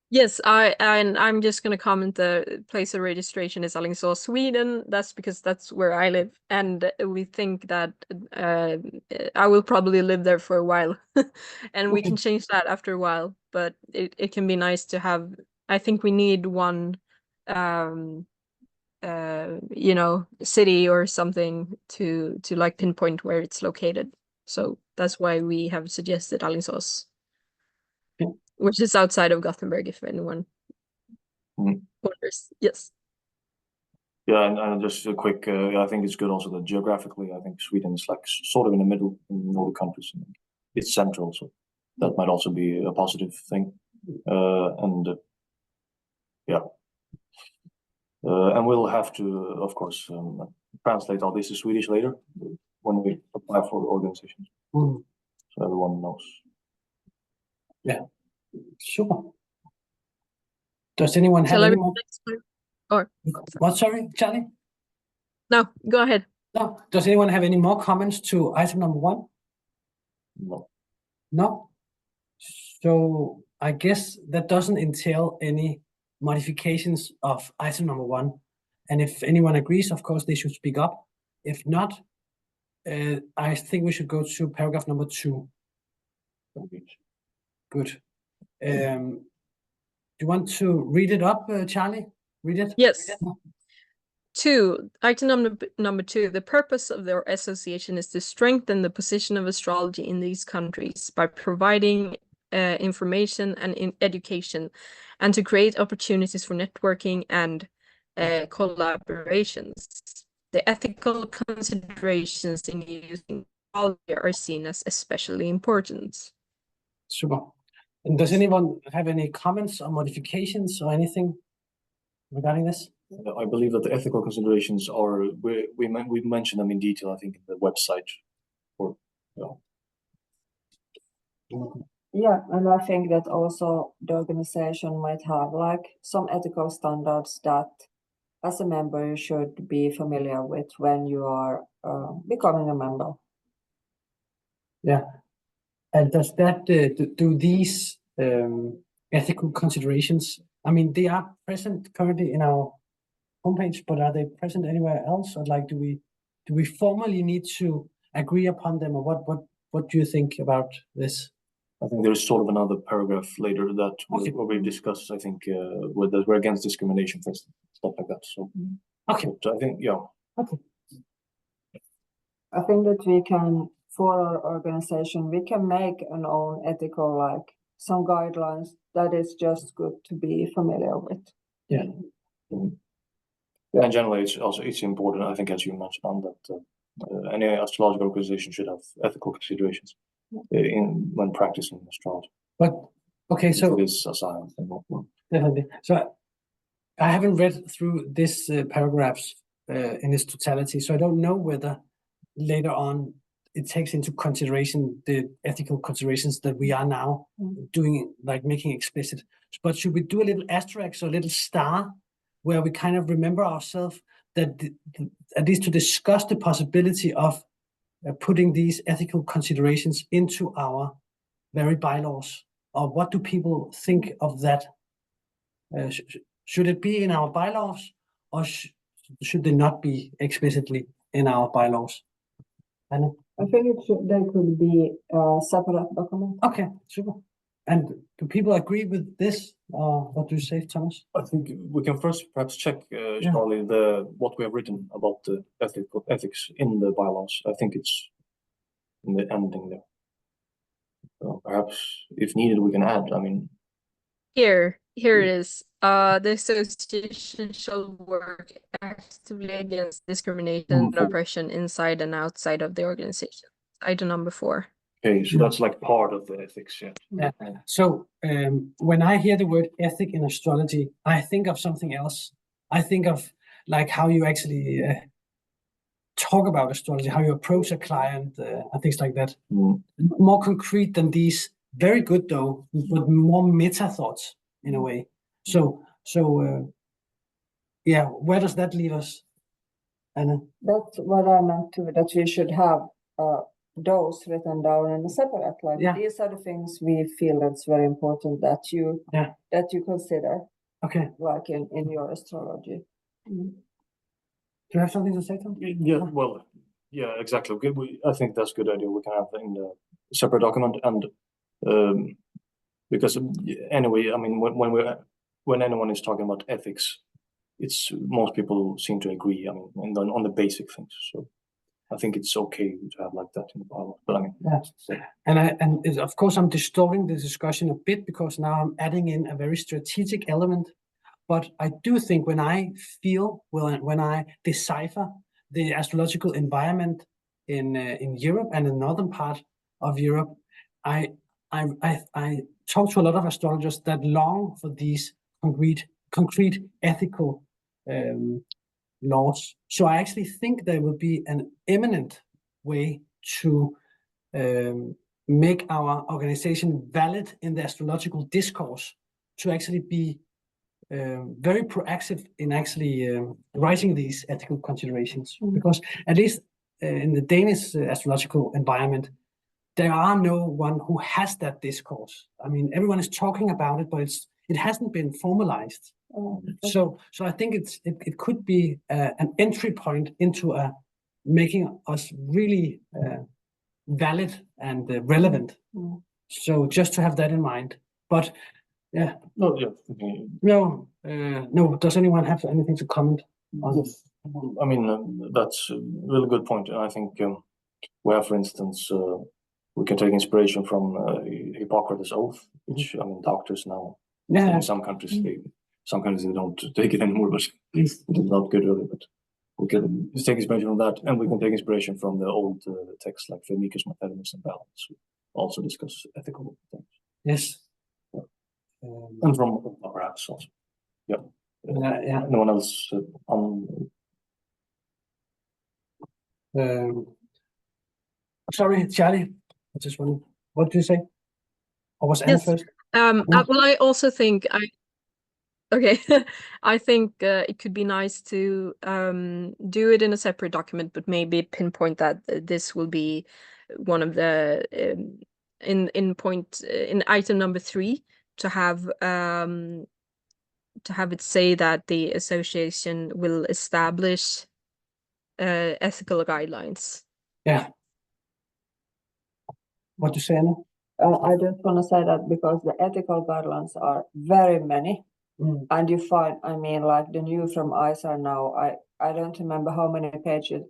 Yes, I'm just gonna comment the place of registration is Alingsås, Sweden. That's because that's where I live, and we think that I will probably live there for a while, and we Okay. can change that after a while. But it can be nice to have. I think we need one, you know, city or something to like pinpoint where it's located. So that's why we have suggested Alingsås, Yeah. which is outside of Gothenburg, if anyone wonders. Yes. Yeah, and just a quick, I think it's good also that geographically, I think Sweden is like sort of in the middle in all the countries. It's central, so that might also be a positive thing. Yeah. And we'll have to, of course, translate all this to Swedish later when we apply for the organizations, so everyone knows. Yeah, sure. Does anyone have Shall I any read more? the next one? Or What? Sorry, Charlie. no, go ahead. No. Does anyone have any more comments to item number 1? No. No. So I guess that doesn't entail any modifications of item number 1. And if anyone agrees, of course, they should speak up. If not, I think we should go to paragraph number 2. Good. Do you want to read it up, Charlie? Read it? Yes. 2. Item number 2. The purpose of their association is to strengthen the position of astrology in these countries by providing information and education, and to create opportunities for networking and collaborations. The ethical considerations in using astrology are seen as especially important. Super. And does anyone have any comments or modifications or anything regarding this? I believe that the ethical considerations are, we mentioned them in detail, I think, in the website. Yeah, and I think that also the organization might have like some ethical standards that as a member you should be familiar with when you are becoming a member. Yeah. And does that, do these ethical considerations, I mean, they are present currently in our homepage, but are they present anywhere else? Or like, do we formally need to agree upon them, or what do you think about this? I think there's sort of another paragraph later that Okay. where we discuss, I think, we're against discrimination, for instance, stuff like that. So, okay. But I think, yeah. Okay. I think that we can, for our organization, we can make an own ethical, like some guidelines that is just good to be familiar with. Yeah. Yeah, and generally, it's important, I think, as you mentioned, that any astrological organization should have ethical considerations when practicing astrology. But okay, so it is a science and whatnot. Definitely. So I haven't read through this paragraphs in its totality, so I don't know whether later on it takes into consideration the ethical considerations that we are now doing, like making explicit. But should we do a little asterisk or a little star where we kind of remember ourselves that at least to discuss the possibility of putting these ethical considerations into our very bylaws? Or what do people think of that? Should it be in our bylaws, or should they not be explicitly in our bylaws? Anna? I think they could be a separate document. Okay, super. And do people agree with this? What do you say, Thomas? I think we can first perhaps check, Charlie, what we have written about the ethics in the bylaws. I think it's in the ending there. Perhaps if needed, we can add. I mean, here it is. The association shall work actively against discrimination and oppression inside and outside of the organization. Item number 4. Okay, so that's like part of the ethics, yeah. Yeah. So when I hear the word ethic in astrology, I think of something else. I think of like how you actually talk about astrology, how you approach a client, and things like that. More concrete than these. Very good though, but more meta thoughts in a way. So yeah, where does that leave us, Anna? That's what I meant too, that we should have those written down in a separate, like these are the things we feel that's very important that you consider. Okay. Like in your astrology. Do you have something to say, Tom? Yeah, well, yeah, exactly. Okay, I think that's a good idea. We can have in the separate document, and because anyway, I mean, when anyone is talking about ethics, it's most people seem to agree. I mean, on the basic things. So I think it's okay to have like that in the Bible. But I mean, and of course I'm distorting the discussion a bit because now I'm adding in a very strategic element. But I do think when I decipher the astrological environment in Europe and the northern part of Europe, I talk to a lot of astrologers that long for these concrete ethical laws. So I actually think there will be an imminent way to make our organization valid in the astrological discourse, to actually be very proactive in actually writing these ethical considerations. Because at least in the Danish astrological environment, there are no one who has that discourse. I mean, everyone is talking about it, but it hasn't been formalized. So I think it could be an entry point into making us really valid and relevant. So just to have that in mind. But yeah. no, yeah. No. Does anyone have anything to comment on? Yes. I mean, that's a really good point. And I think where, for instance, we can take inspiration from Hippocrates' oath, which I mean, doctors now in some countries they don't take it anymore, but it's not good really. But we can take inspiration from that, and we can take inspiration from the old texts like Firmicus, Mathematicus, and Balance, who also discuss ethical things. Yes. And from perhaps also. Yeah. No one else on. Sorry, Charlie. I just wanted. What did you say? Or was Anna first? Well, I also think I think it could be nice to do it in a separate document, but maybe pinpoint that this will be one of the in item number 3 to have it say that the association will establish ethical guidelines. Yeah. What do you say, Anna? I just want to say that because the ethical guidelines are very many, and you find, I mean, like the new from ISAR now, I don't remember how many pages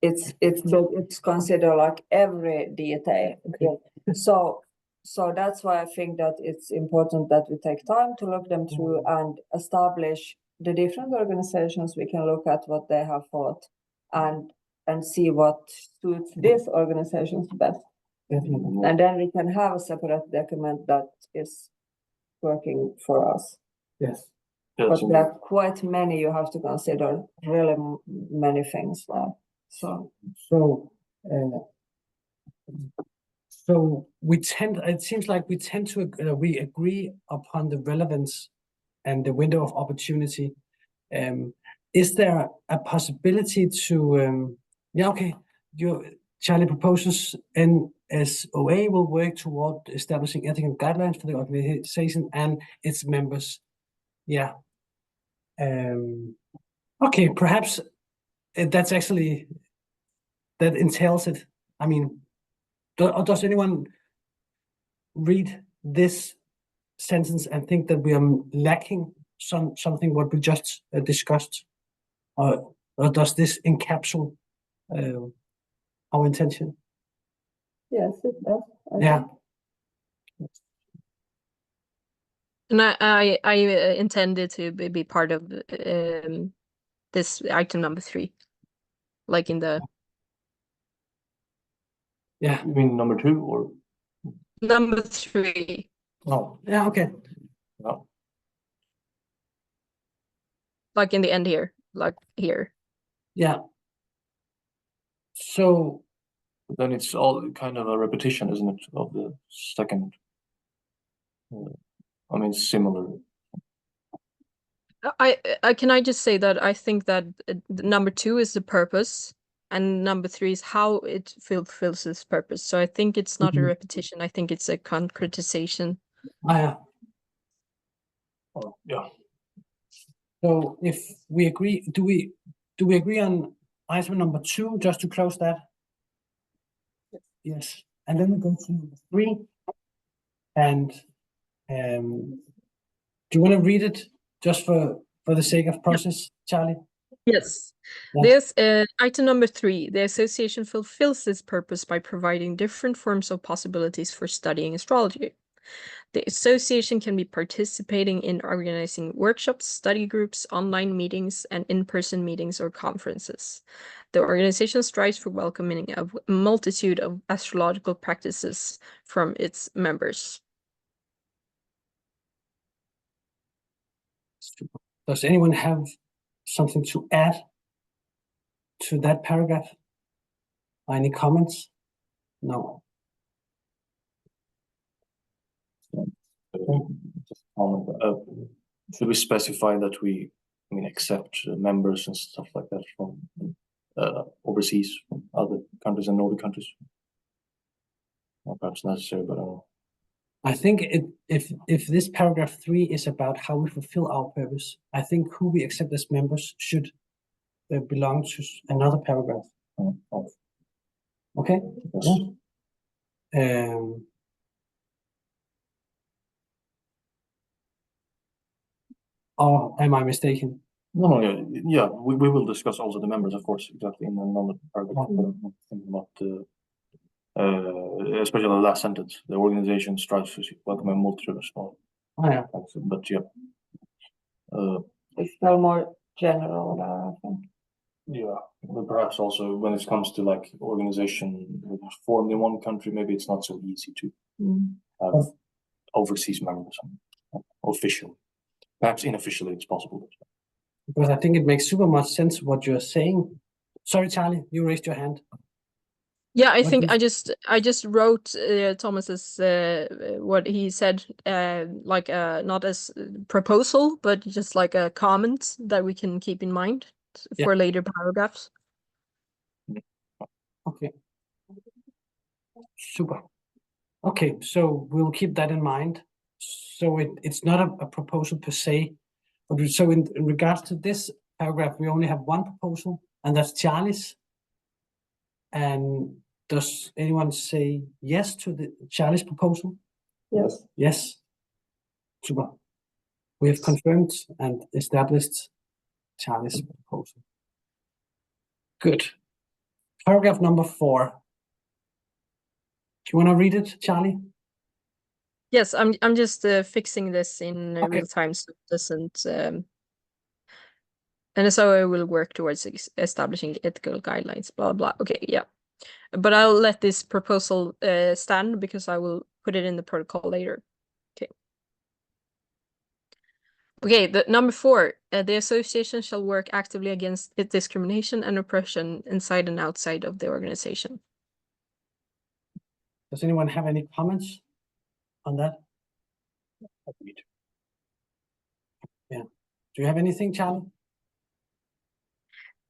it's considered like every detail. So that's why I think that it's important that we take time to look them through and establish the different organizations. We can look at what they have thought and see what suits these organizations best. Definitely. And then we can have a separate document that is working for us. Yes. But there are quite many you have to consider, really many things. So it seems like we tend to we agree upon the relevance and the window of opportunity. Is there a possibility to Charlie proposes NSOA will work toward establishing ethical guidelines for the organization and its members. Yeah. Okay, perhaps that's actually, that entails it. I mean, does anyone read this sentence and think that we are lacking something what we just discussed? Or does this encapsulate our intention? Yes, it does. Yeah. And I intended to be part of this item number 3, like in the. Yeah. You mean number 2 or? Number 3. Oh. Yeah. Okay. No. Like in the end here, like here. Yeah. So. Then it's all kind of a repetition, isn't it, of the second? I mean, similar. Can I just say that I think that number 2 is the purpose, and number 3 is how it fulfills its purpose. So I think it's not a repetition. I think it's a concretization. Yeah. Oh, yeah. So if we agree, do we agree on item number 2 just to close that? Yes. And then we go to number 3. And do you want to read it just for the sake of process, Charlie? Yes. Yes. There's item number 3. The association fulfills its purpose by providing different forms of possibilities for studying astrology. The association can be participating in organizing workshops, study groups, online meetings, and in-person meetings or conferences. The organization strives for welcoming a multitude of astrological practices from its members. Does anyone have something to add to that paragraph? Any comments? No. Just comment. Should we specify that we, accept members and stuff like that from overseas, from other countries and Nordic countries? Not perhaps necessary, but I don't know. I think if this paragraph 3 is about how we fulfill our purpose, I think who we accept as members should belong to another paragraph. Okay. Yes. Yeah. Or am I mistaken? No, yeah. We will discuss also the members, of course, exactly in another paragraph. But I'm thinking about especially the last sentence. The organization strives to welcome a multitude of small. Oh, yeah. But yeah. It's still more general, I think. Yeah, but perhaps also when it comes to like organization formed in one country, maybe it's not so easy to have overseas members officially. Perhaps unofficially it's possible. Because I think it makes super much sense what you're saying. Sorry, Charlie, you raised your hand. Yeah, I think I just wrote Thomas's what he said, like not as proposal, but just like a comment that we can keep in mind for later paragraphs. Okay. Super. Okay, so we'll keep that in mind. So it's not a proposal per se, but so in regards to this paragraph, we only have one proposal, and that's Charlie's. And does anyone say yes to the Charlie's proposal? Yes. Yes. Super. We have confirmed and established Charlie's proposal. Good. Paragraph number 4. Do you want to read it, Charlie? Yes, I'm just fixing this in real time, so it doesn't. And so I will work towards establishing ethical guidelines. Blah blah. Okay, yeah. But I'll let this proposal stand because I will put it in the protocol later. Okay. Okay, the number 4, the association shall work actively against discrimination and oppression inside and outside of the organization. Does anyone have any comments on that? Yeah. Do you have anything, Charlie?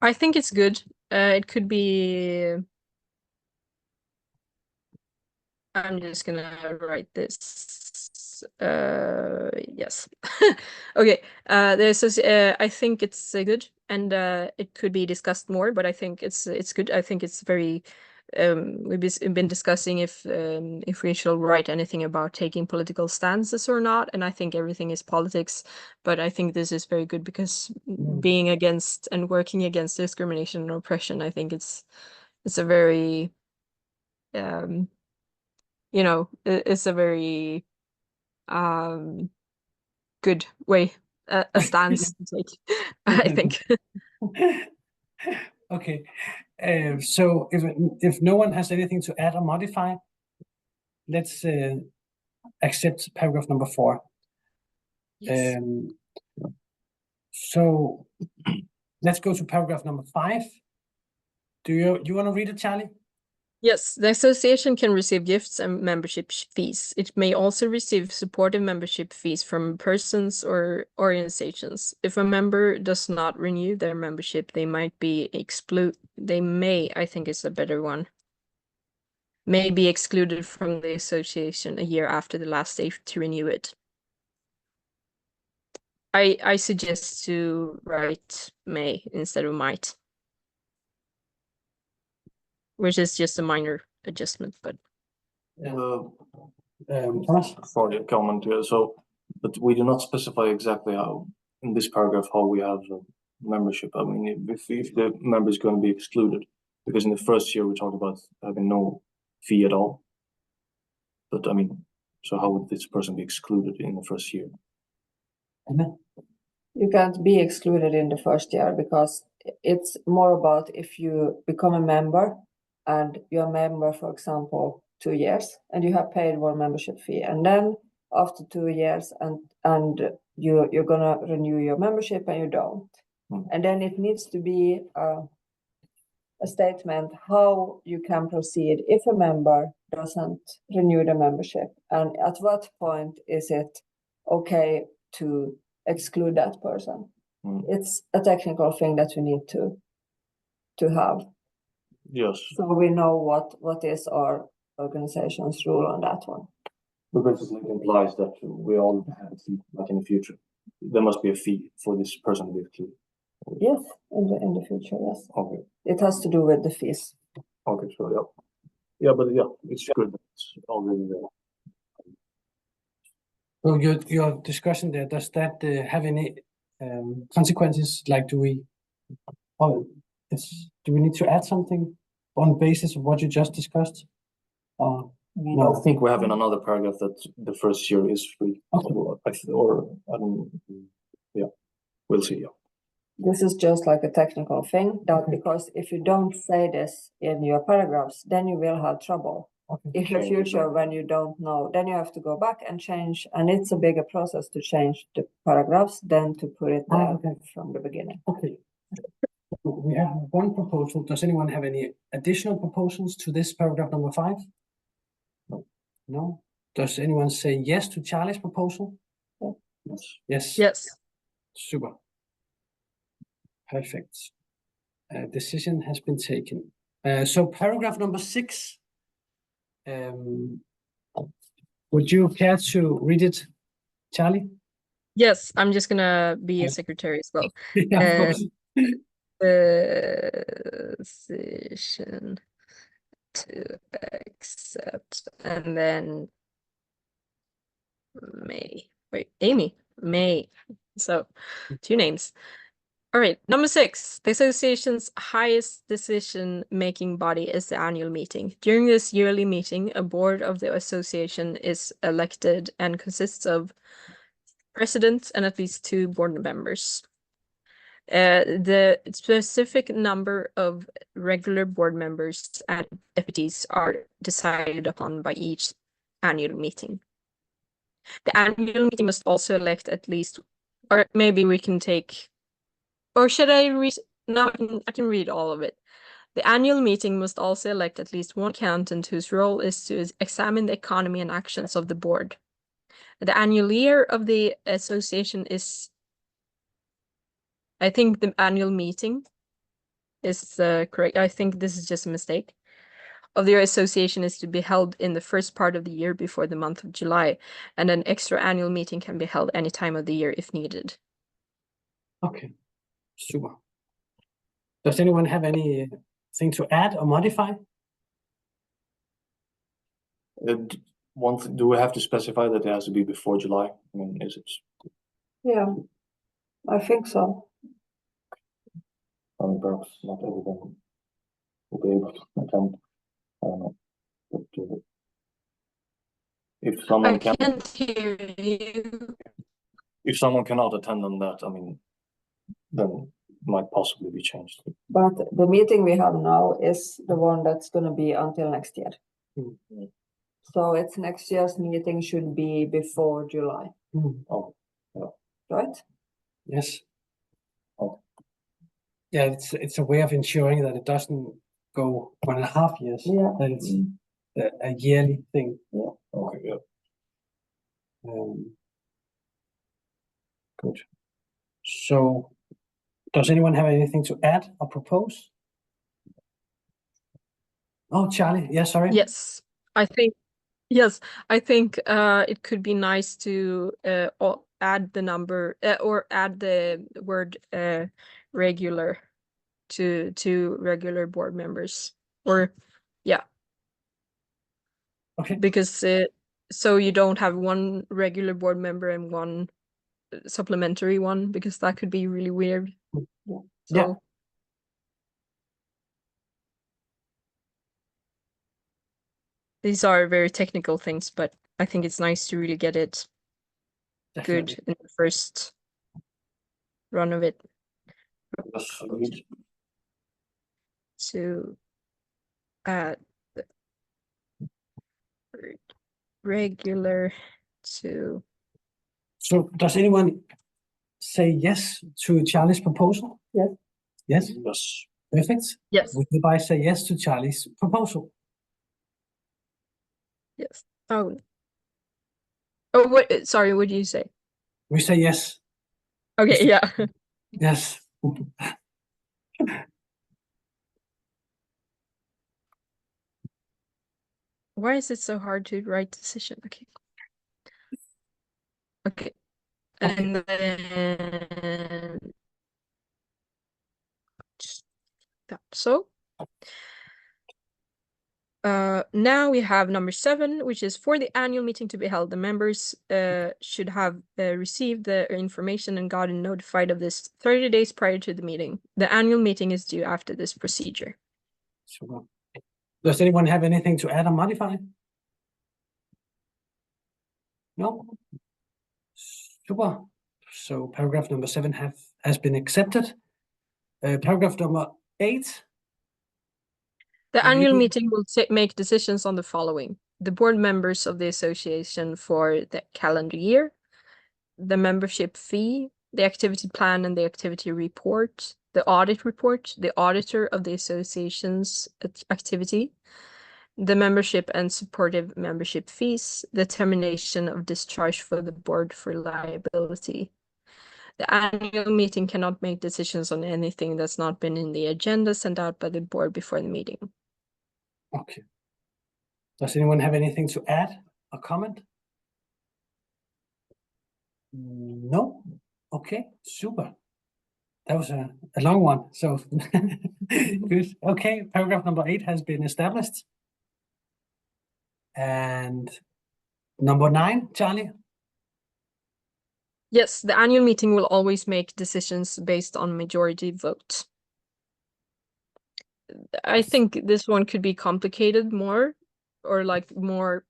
I think it's good. It could be. I'm just gonna write this. Yes. Okay. I think it's good, and it could be discussed more. But I think it's good. I think it's very. We've been discussing if we should write anything about taking political stances or not, and I think everything is politics. But I think this is very good because being against and working against discrimination and oppression, I think it's a very it's a very good way, a stance to take, I think. Okay. So if no one has anything to add or modify, let's accept paragraph number 4. Yes. So let's go to paragraph number 5. Do you want to read it, Charlie? Yes, the association can receive gifts and membership fees. It may also receive supportive membership fees from persons or organizations. If a member does not renew their membership, they might be They may, I think, is a better one. May be excluded from the association a year after the last day to renew it. I suggest to write may instead of might, which is just a minor adjustment, but Thomas? For the comment here, but we do not specify exactly how, in this paragraph, how we have membership. I mean, if the member is going to be excluded, because in the first year we talked about having no fee at all. But I mean, so how would this person be excluded in the first year? You can't be excluded in the first year because it's more about if you become a member and you're a member, for example, 2 years and you have paid one membership fee, and then after 2 years and you're gonna renew your membership and you don't. And then it needs to be a statement how you can proceed if a member doesn't renew the membership, and at what point is it okay to exclude that person. It's a technical thing that we need to have. Yes. So we know what is our organization's rule on that one. Because it implies that we all have a fee, like in the future. There must be a fee for this person to be excluded. Yes, in the future, yes. Okay. It has to do with the fees. Okay, so yeah. Yeah, but yeah, it's good that it's already there. So your discussion there, does that have any consequences? Like, do we need to add something on basis of what you just discussed? No, I think we have in another paragraph that the first year is free. Okay. Yeah, we'll see. Yeah. This is just like a technical thing, that because if you don't say this in your paragraphs, then you will have trouble. In the future, when you don't know, then you have to go back and change, and it's a bigger process to change the paragraphs than to put it there from the beginning. Okay. We have one proposal. Does anyone have any additional proposals to this paragraph number 5? No. No? Does anyone say yes to Charlie's proposal? Yes. Yes. yes. Super. Perfect. Decision has been taken. So paragraph number 6. Would you care to read it, Charlie? Yes, I'm just gonna be a secretary as well. Yeah, of course. Decision to accept, and then May. Wait, Amy. May. So 2 names. All right, number 6. The association's highest decision-making body is the annual meeting. During this yearly meeting, a board of the association is elected and consists of president and at least 2 board members. The specific number of regular board members and deputies are decided upon by each annual meeting. The annual meeting must also elect at least, or maybe we can take, or should I read? No, I can read all of it. The annual meeting must also elect at least one accountant whose role is to examine the economy and actions of the board. The annual year of the association is, I think the annual meeting is correct. I think this is just a mistake. Of the association is to be held in the first part of the year before the month of July, and an extra annual meeting can be held any time of the year if needed. Okay, super. Does anyone have anything to add or modify? Do we have to specify that it has to be before July? I mean, is it? Yeah, I think so. I mean, perhaps not everyone will be able to attend. I don't know. But, if someone can't hear you. If someone cannot attend on that, I mean, then it might possibly be changed. But the meeting we have now is the one that's going to be until next year. Mm-hmm. So it's next year's meeting should be before July. Oh, yeah. Right? Yes. Oh. Yeah, it's a way of ensuring that it doesn't go 1.5 years. Yeah. That it's a yearly thing. Yeah. Okay, yeah. Good. So, does anyone have anything to add or propose? Oh, Charlie. Yeah, sorry. Yes, I think it could be nice to add the number or add the word regular to regular board members, or yeah, Okay. because so you don't have one regular board member and one supplementary one, because that could be really weird. Yeah. Yeah. These are very technical things, but I think it's nice to really get it Definitely. good in the first run of it. Yes, agreed. To add the word regular to. So does anyone say yes to Charlie's proposal? Yes. Yes. Yes. Perfect. Yes. We hereby say yes to Charlie's proposal. Yes. Oh. Oh, what? Sorry, what did you say? We say yes. Okay, yeah. Yes. Why is it so hard to write decision? Okay. Okay. And then that. So now we have number 7, which is for the annual meeting to be held, the members should have received the information and gotten notified of this 30 days prior to the meeting. The annual meeting is due after this procedure. Super. Does anyone have anything to add or modify? No? Super. So paragraph number 7 has been accepted. Paragraph number 8. The annual meeting will make decisions on the following: the board members of the association for the calendar year, the membership fee, the activity plan and the activity report, the audit report, the auditor of the association's activity, the membership and supportive membership fees, the termination of discharge for the board for liability. The annual meeting cannot make decisions on anything that's not been in the agenda sent out by the board before the meeting. Okay. Does anyone have anything to add or comment? No? Okay, super. That was a long one, so good. Okay, paragraph number 8 has been established. And number 9, Charlie? Yes, the annual meeting will always make decisions based on majority vote. I think this one could be complicated more, or like more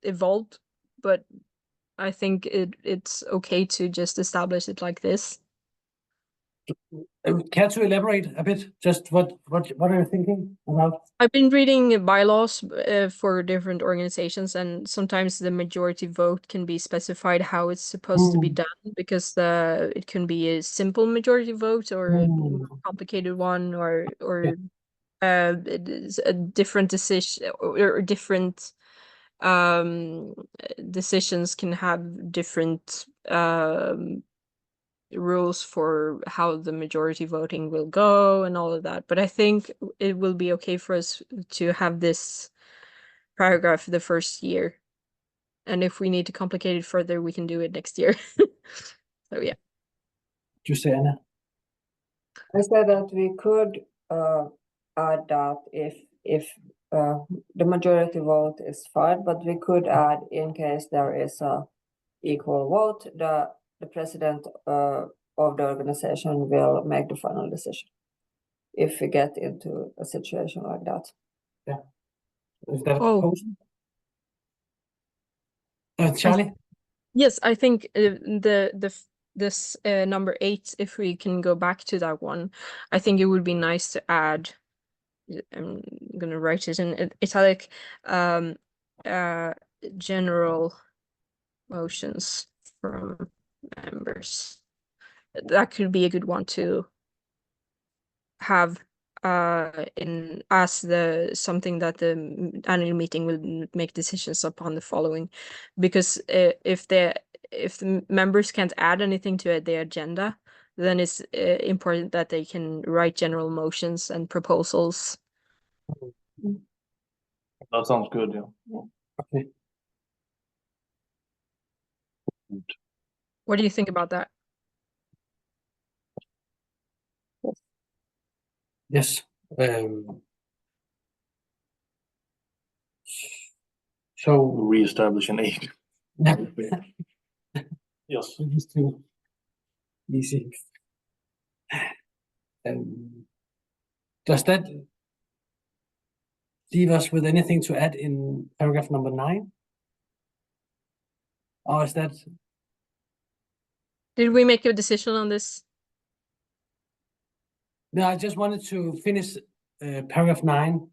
evolved, but I think it's okay to just establish it like this. Care to elaborate a bit? Just what are you thinking about? I've been reading bylaws for different organizations, and sometimes the majority vote can be specified how it's supposed to be done, because it can be a simple majority vote or a more complicated one, or it is a different decision, or different decisions can have different rules for how the majority voting will go and all of that. But I think it will be okay for us to have this paragraph the first year. And if we need to complicate it further, we can do it next year. So yeah. You say, Anna? I said that we could add that if the majority vote is fine, but we could add, in case there is a equal vote, the president of the organization will make the final decision if we get into a situation like that. Yeah. Is that a Oh. proposal? Charlie? Yes, I think this number 8, if we can go back to that one, I think it would be nice to add. I'm gonna write it in italic. General motions from members. That could be a good one to have in as something that the annual meeting will make decisions upon the following, because if the members can't add anything to the agenda, then it's important that they can write general motions and proposals. That sounds good, yeah. Okay. What do you think about that? Yes. So Re-establish an aid. Yes. it was too easy. Does that leave us with anything to add in paragraph number 9? Or is that Did we make a decision on this? no? I just wanted to finish paragraph 9.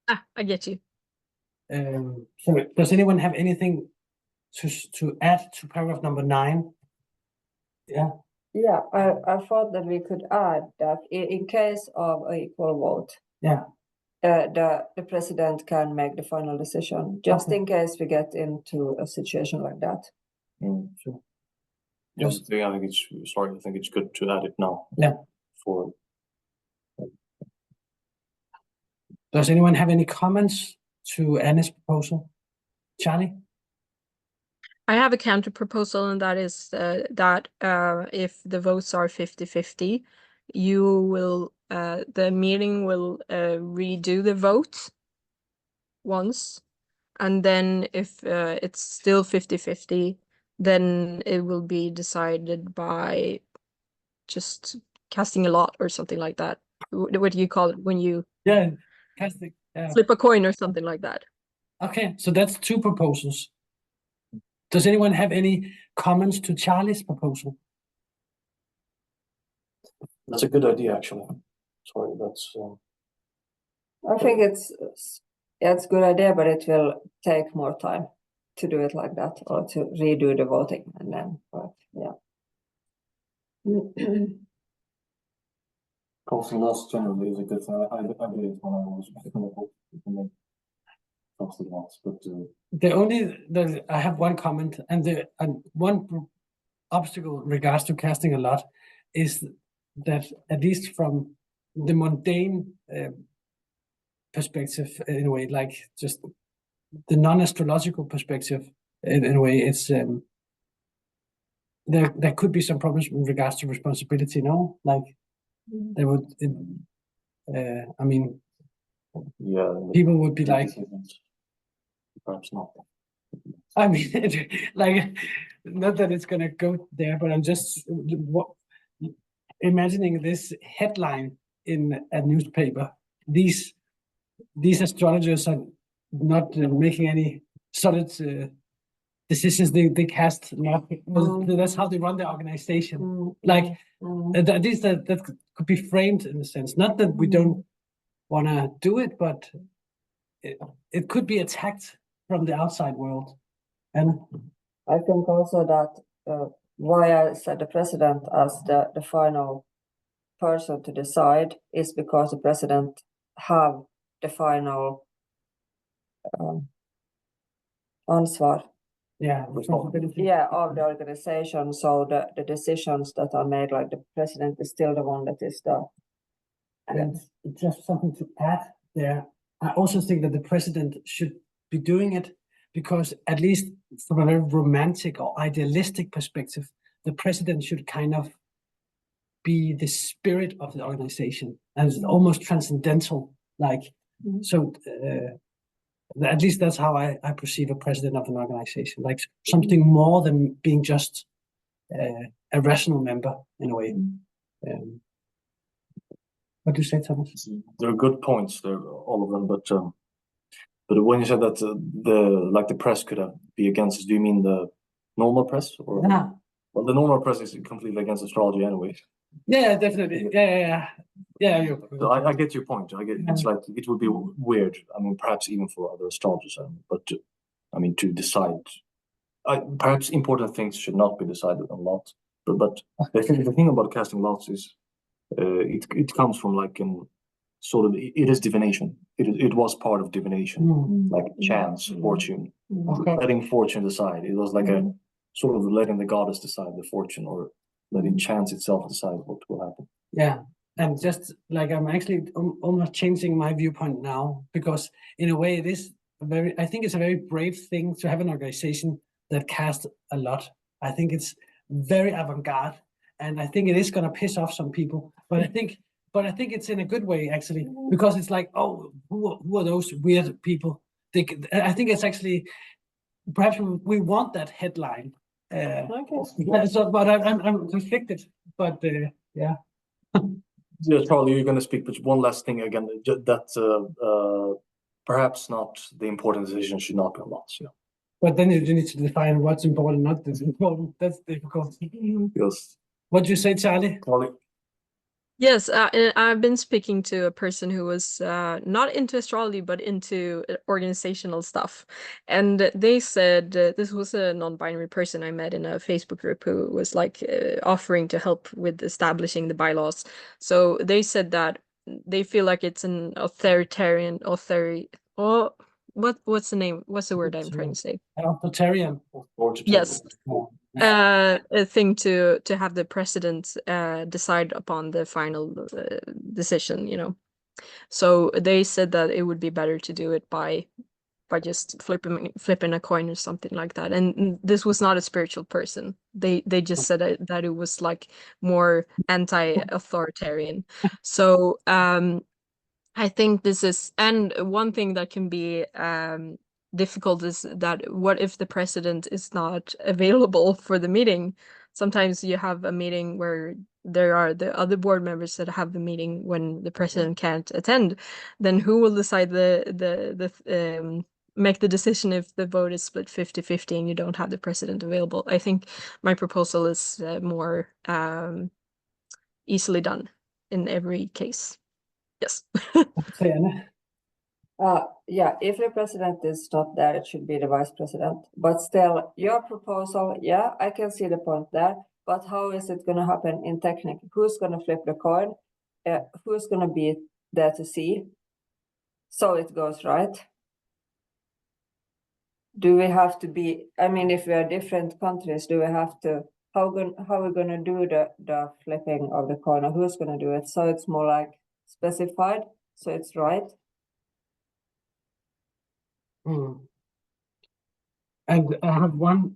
Ah, I get you. So does anyone have anything to add to paragraph number 9? Yeah. Yeah, I thought that we could add that in case of an equal vote, Yeah. the president can make the final decision, just Okay. in case we get into a situation like that. Sure. Yes, I think it's good to add it now. Yeah. For Does anyone have any comments to Anne's proposal? Charlie? I have a counter proposal, and that is that if the votes are 50-50, the meeting will redo the vote once, and then if it's still 50-50, then it will be decided by just casting a lot or something like that. What do you call it when you Yeah. Fantastic. Yeah. flip a coin or something like that? Okay, so that's 2 proposals. Does anyone have any comments to Charlie's proposal? that's a good idea, actually. Sorry, that's I think it's a good idea, but it will take more time to do it like that, or to redo the voting, and then, but yeah. casting lots generally is a good thing. I did it when I was make casting lots, but I have one comment, and one obstacle in regards to casting a lot is that, at least from the mundane perspective, in a way, like just the non-astrological perspective, in a way, it's there could be some problems in regards to responsibility. No, like there would, I mean, yeah, people would be like, perhaps not. I mean, like, not that it's gonna go there, but I'm just imagining this headline in a newspaper. These astrologers are not making any solid decisions. They cast not. That's how they run their organization. Like, at least that could be framed in a sense. Not that we don't want to do it, but it could be attacked from the outside world. And I think also that why I said the president as the final person to decide is because the president have the final ansvar. yeah, responsibility. Yeah, of the organization. So the decisions that are made, like the president is still the one that is the. And just something to add there. I also think that the president should be doing it because, at least from a very romantic or idealistic perspective, the president should kind of be the spirit of the organization and almost transcendental. Like, so at least that's how I perceive a president of an organization, like something more than being just a rational member, in a way. What do you say, Thomas? There are good points there, all of them, but when you said that the press could be against us, do you mean the normal press, or? Yeah. Well, the normal press is completely against astrology anyway. Yeah, definitely. Yeah. So I get your point. It's like it would be weird. I mean, perhaps even for other astrologers, but to decide, perhaps important things should not be decided on lots. But the thing about casting lots is, it comes from like sort of, it is divination. It was part of divination, like chance, fortune, letting fortune decide. It was like a sort of letting the goddess decide the fortune, or letting chance itself decide what will happen. Yeah, and just like I'm actually almost changing my viewpoint now, because in a way it is I think it's a very brave thing to have an organization that casts a lot. I think it's very avant-garde, and I think it is going to piss off some people. But I think it's in a good way, actually, because it's like, oh, who are those weird people? I think it's actually, perhaps we want that headline. Okay. So, but I'm conflicted. But yeah. Yeah, Charlie, you're going to speak, but one last thing again, that perhaps not the important decision should not be on lots. Yeah. But then you need to define what's important, not what's important. That's difficult. Yes. What do you say, Charlie? Charlie. Yes, I've been speaking to a person who was not into astrology, but into organizational stuff. And they said, this was a non-binary person I met in a Facebook group who was like offering to help with establishing the bylaws. So they said that they feel like it's an authoritarian, what's the name? What's the word I'm trying to say? Authoritarian. Yes. A thing to have the president decide upon the final decision, you know. So they said that it would be better to do it by just flipping a coin or something like that. And this was not a spiritual person. They just said that it was like more anti-authoritarian. So I think this is, and one thing that can be difficult is that what if the president is not available for the meeting? Sometimes you have a meeting where there are the other board members that have the meeting when the president can't attend. Then who will decide make the decision if the vote is split 50-50 and you don't have the president available? I think my proposal is more easily done in every case. Yes. Yeah, if the president is not there, it should be the vice president. But still, your proposal, yeah, I can see the point there. But how is it going to happen in technique? Who's going to flip the coin? Who's going to be there to see? So it goes right. Do we have to be, I mean, if we are different countries, do we have to, how are we going to do the flipping of the coin, or who's going to do it? So it's more like specified, so it's right. And I have one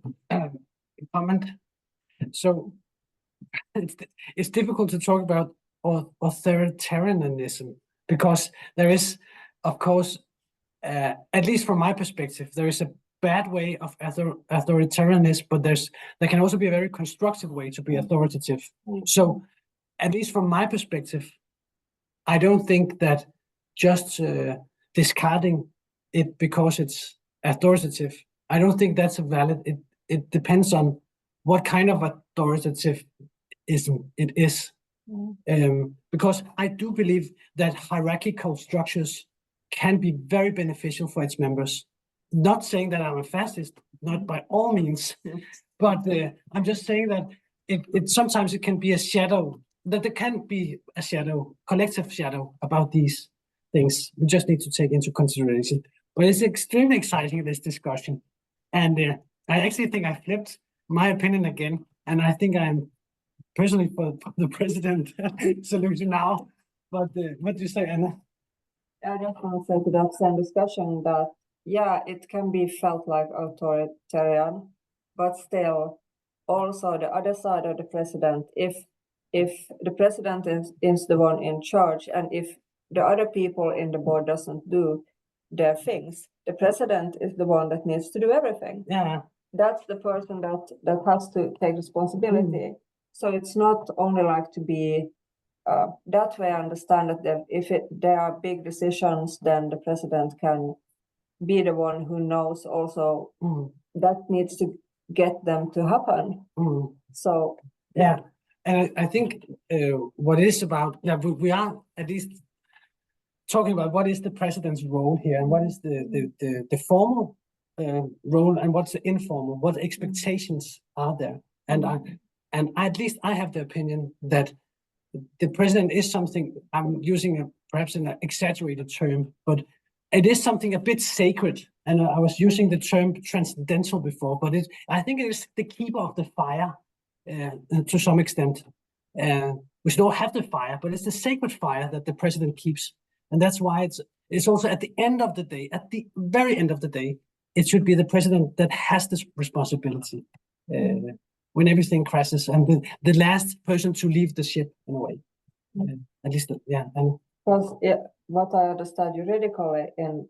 comment. So it's difficult to talk about authoritarianism, because there is, of course, at least from my perspective, there is a bad way of authoritarianism, but there can also be a very constructive way to be authoritative. So at least from my perspective, I don't think that just discarding it because it's authoritative, I don't think that's a valid. It depends on what kind of authoritativism it is. Because I do believe that hierarchical structures can be very beneficial for its members. Not saying that I'm a fascist, not by all means, but I'm just saying that it sometimes it can be a shadow, that there can be a shadow, collective shadow about these things. We just need to take into consideration. But it's extremely exciting, this discussion. And I actually think I flipped my opinion again. And I think I'm personally for the president solution now. But what do you say, Anna? I just want to say to that same discussion that, yeah, it can be felt like authoritarian, but still also the other side of the president, if the president is the one in charge, and if the other people in the board doesn't do their things, the president is the one that needs to do everything. Yeah. That's the person that has to take responsibility. So it's not only like to be that way. I understand that if there are big decisions, then the president can be the one who knows also that needs to get them to happen. So yeah, and I think what it is about, we are at least talking about what is the president's role here, and what is the formal role, and what's the informal, what expectations are there. And at least I have the opinion that the president is something, I'm using perhaps an exaggerated term, but it is something a bit sacred. And I was using the term transcendental before, but I think it is the keeper of the fire to some extent. we should all have the fire, but it's the sacred fire that the president keeps. And that's why it's also at the end of the day, at the very end of the day, it should be the president that has this responsibility when everything crashes, and the last person to leave the ship in a way. At least, yeah. And because what I understand juridically in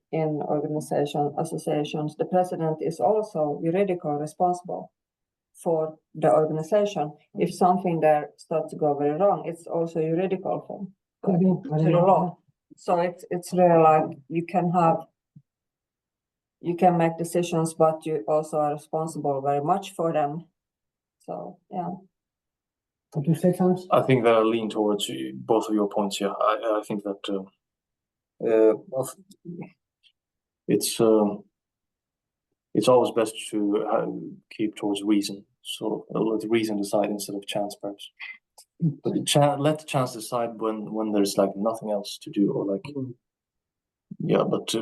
associations, the president is also juridically responsible for the organization. If something there starts to go very wrong, it's also a juridical thing to the law. So it's really like you can make decisions, but you also are responsible very much for them. So yeah. What do you say, Thomas? I think that I lean towards both of your points here. I think that it's always best to keep towards reason, so let reason decide instead of chance, perhaps. But let the chance decide when there's like nothing else to do, or like yeah. But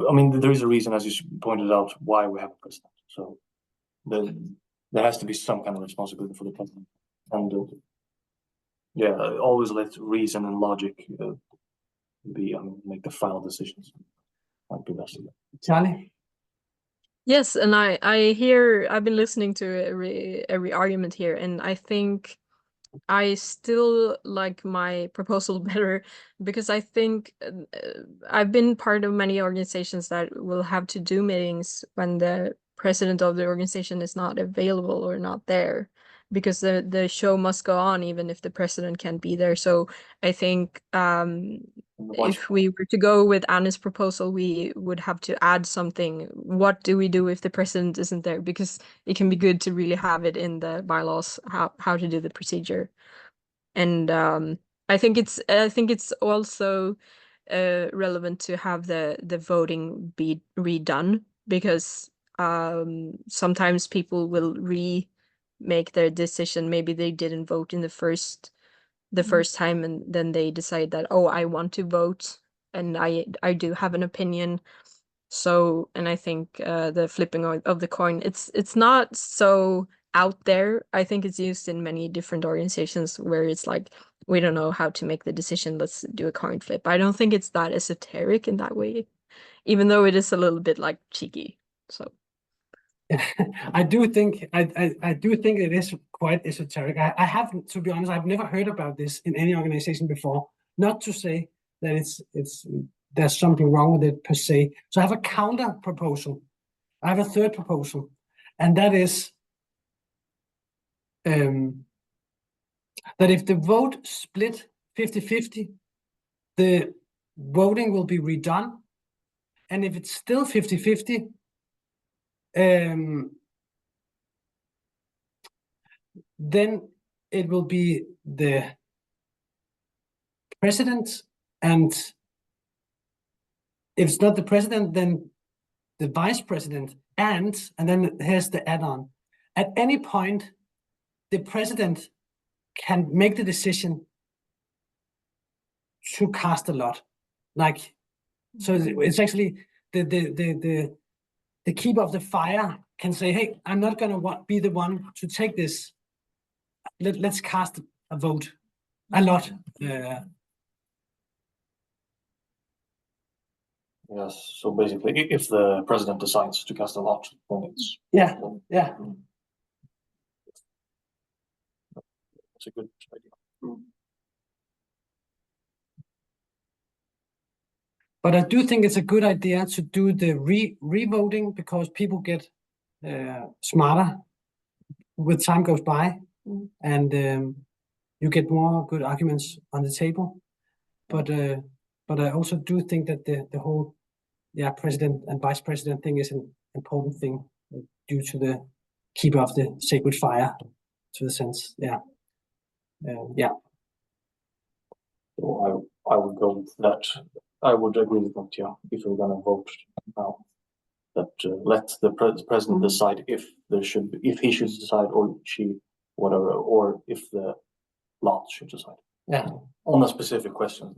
I mean, there is a reason, as you pointed out, why we have a president. So there has to be some kind of responsibility for the president, and yeah, always let reason and logic make the final decisions. Might be best. Charlie? Yes, and I've been listening to every argument here, and I think I still like my proposal better, because I think I've been part of many organizations that will have to do meetings when the president of the organization is not available or not there, because the show must go on even if the president can't be there. So I think if we were to go with Anna's proposal, we would have to add something. What do we do if the president isn't there? Because it can be good to really have it in the bylaws how to do the procedure. And I think it's also relevant to have the voting be redone, because sometimes people will remake their decision. Maybe they didn't vote in the first time, and then they decide that, oh, I want to vote, and I do have an opinion. So, and I think the flipping of the coin, it's not so out there. I think it's used in many different organizations where it's like, we don't know how to make the decision, let's do a coin flip. I don't think it's that esoteric in that way, even though it is a little bit like cheeky. So I do think it is quite esoteric. I have, to be honest, I've never heard about this in any organization before. Not to say that there's something wrong with it per se. So I have a counter proposal. I have a third proposal, and that is that if the vote split 50-50, the voting will be redone, and if it's still 50-50, then it will be the president, and if it's not the president, then the vice president, and then here's the add-on. At any point, the president can make the decision to cast a lot. Like, so it's actually the keeper of the fire can say, hey, I'm not going to be the one to take this. Let's cast a vote, a lot. Yes, so basically, if the president decides to cast a lot, then it's yeah. It's a good idea. But I do think it's a good idea to do the re-voting, because people get smarter with time goes by, and you get more good arguments on the table. But I also do think that the whole president and vice president thing is an important thing due to the keeper of the sacred fire, to the sense. So I would go with that. I would agree with that. Yeah, if we're gonna vote now, that let the president decide if he should decide, or she, whatever, or if the lot should decide. Yeah, on a specific question.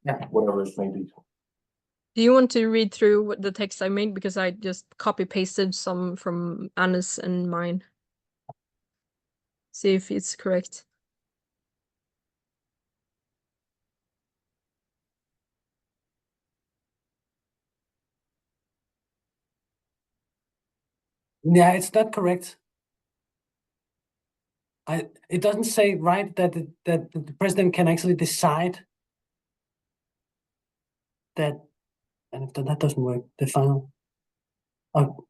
Yeah, whatever it may be. do you want to read through the text I made? Because I just copy pasted some from Anna's and mine. See if it's correct. Yeah, it's not correct. It doesn't say right that the president can actually decide that, and that doesn't work. The final. Or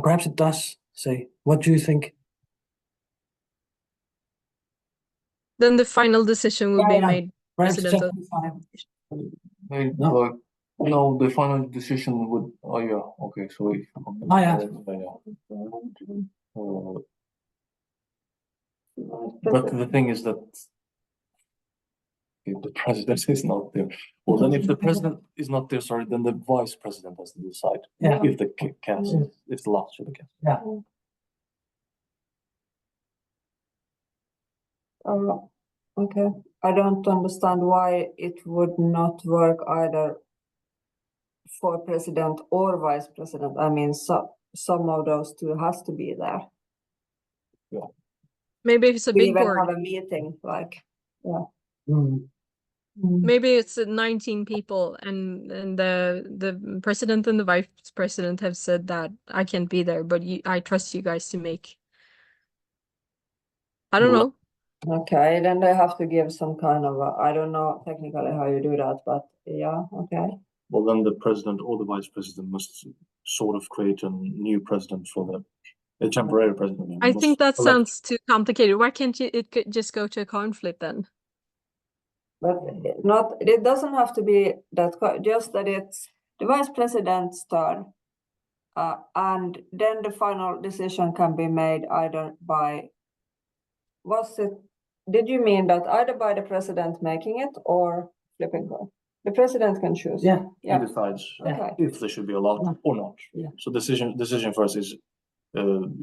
perhaps it does say. What do you think? Then the final decision will be Yeah. made Perhaps president of. No, no, the final decision would. Oh yeah, okay. So if, Oh yeah. But the thing is that if the president is not there, well, then if the president is not there, sorry, then the vice president has to decide. Yeah. If the cast, if the lot should be cast. Yeah. Okay. I don't understand why it would not work either for president or vice president. I mean, some of those two has to be there. Yeah. Maybe it's a We big even board. have a meeting, like, yeah. Maybe it's 19 people, and the president and the vice president have said that I can't be there, but I trust you guys to make. I don't know. Okay, then they have to give some kind of I don't know technically how you do that, but yeah, okay. Well, then the president or the vice president must sort of create a new president for a temporary president. I think that sounds too complicated. Why can't it could just go to a coin flip then? But it doesn't have to be that, just that it's the vice president's turn, and then the final decision can be made either by, did you mean that either by the president making it or flipping coin? The president can choose. Yeah. He decides if there should be a lot or not. Yeah. So decision first is,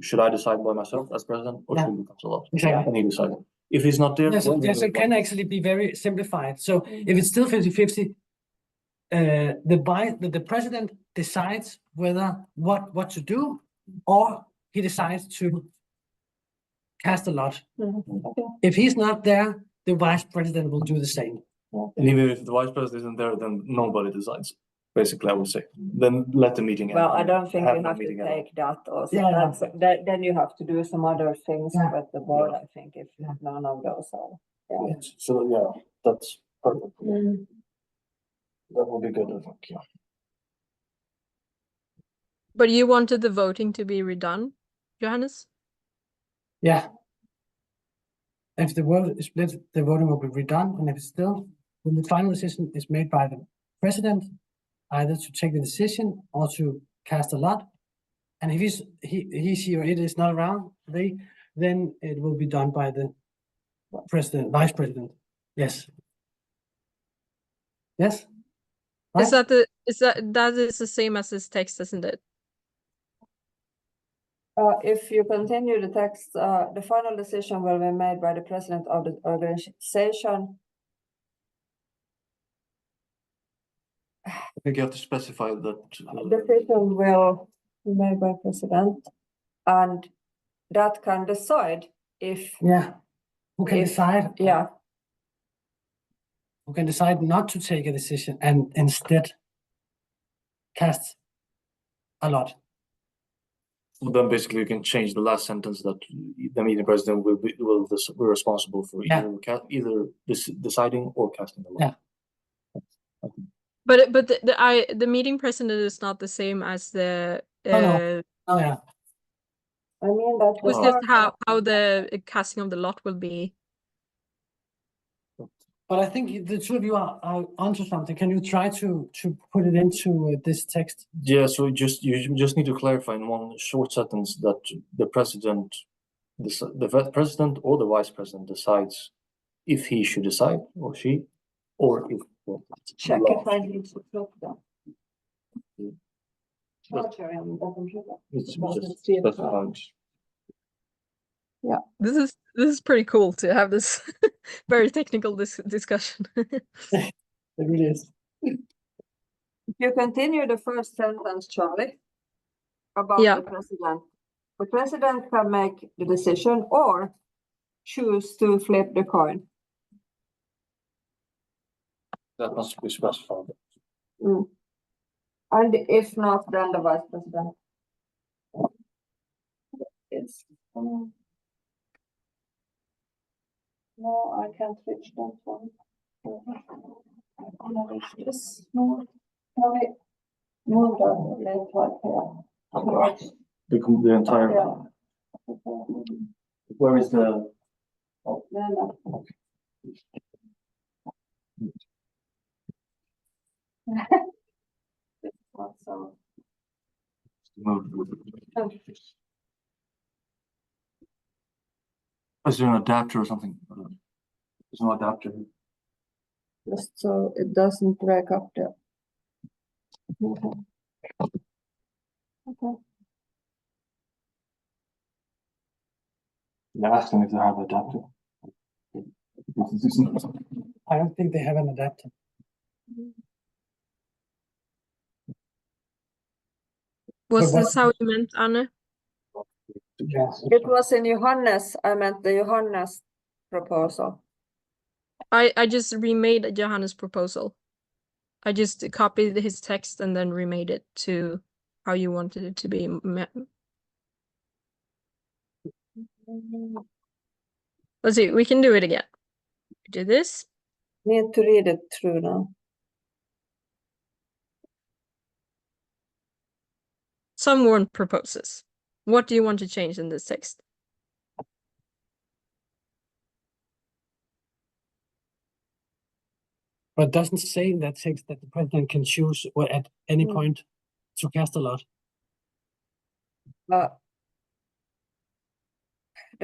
should I decide by myself as president, or should it become a lot? Exactly. And he decides. If he's not there, Yes, it can actually be very simplified. So if it's still 50-50, the president decides what to do, or he decides to cast a lot. Okay. If he's not there, the vice president will do the same. And even if the vice president isn't there, then nobody decides. Basically, I would say. Then let the meeting Well, end. I don't think you no have to meeting at all. take that also. Yeah. Then you have to do some other things Yeah. with the board, Yeah. I think, if none of those are. Yeah. So yeah, that's perfect. Mm. That will be good, I think. Yeah. But you wanted the voting to be redone, Johannes? Yeah. If the vote is split, the voting will be redone, and if it's still, then the final decision is made by the president, either to take the decision or to cast a lot. And if he or it is not around, then it will be done by the vice president. Yes. Yes. Is that that is the same as this text, isn't it? If you continue the text, the final decision will be made by the president of the organization. I think you have to specify that. Decision will be made by president, and that can decide if. Yeah. Who can decide? Yeah. Who can decide not to take a decision and instead cast a lot. So then basically you can change the last sentence that the meeting president will be responsible for either deciding or casting a lot. Yeah. But the meeting president is not the same as the. Oh yeah. I mean that was just how the casting of the lot will be. But I think the two of you are onto something. Can you try to put it into this text? Yeah, so you just need to clarify in one short sentence that the president or the vice president decides if he should decide or she, or if check if I need to flip them. It's just specified. Yeah, this is pretty cool to have this very technical discussion. It really is. If you continue the first sentence, Charlie, about the president can make the decision or choose to flip the coin. That must be specified. And if not, then the vice president. No, I can't reach that one. I'm gonna reach this. No, can we move the left right here? The entire. Yeah. Where is the? Oh, no. It's not so. Is there an adapter or something? There's no adapter. Just so it doesn't break up the. Okay. Okay. Yeah, ask them if they have an adapter. I don't think they have an adapter. Was But this how you meant, Anne? Yes. It was in Johannes. I meant the Johannes proposal. I just remade Johannes' proposal. I just copied his text and then remade it to how you wanted it to be. Let's see, we can do it again. Do this. Need to read it through now. Someone proposes. What do you want to change in this text? But it doesn't say in that text that the president can choose at any point to cast a lot. The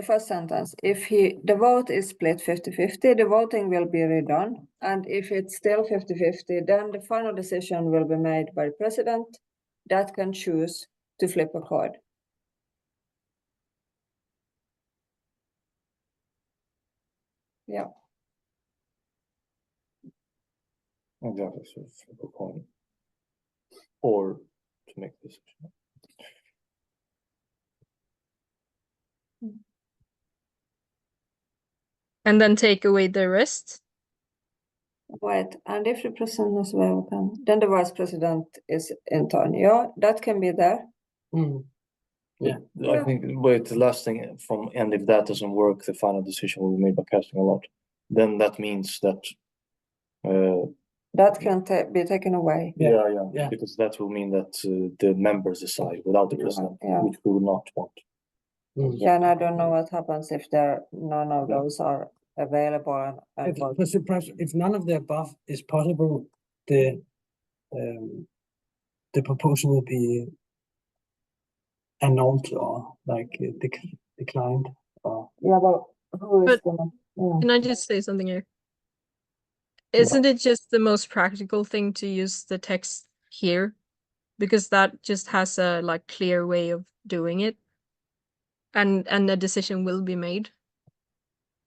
first sentence, if the vote is split 50-50, the voting will be redone. And if it's still 50-50, then the final decision will be made by the president that can choose to flip a coin. Yeah. Exactly, so flip a coin. Or to make this. And then take away the rest? Wait, and if the president is welcome, then the vice president is in turn. Yeah, that can be there. Yeah, I think, but the last thing from, and if that doesn't work, the final decision will be made by casting a lot. Then that means that. That can be taken away. Yeah, because that will mean that the members decide without the president, which we would not want. Yeah, and I don't know what happens if none of those are available. If none of the above is possible, the proposal will be annulled or like declined. Yeah, but who is gonna? Yeah. Can I just say something here? Isn't it just the most practical thing to use the text here? Because that just has a like clear way of doing it. And a decision will be made.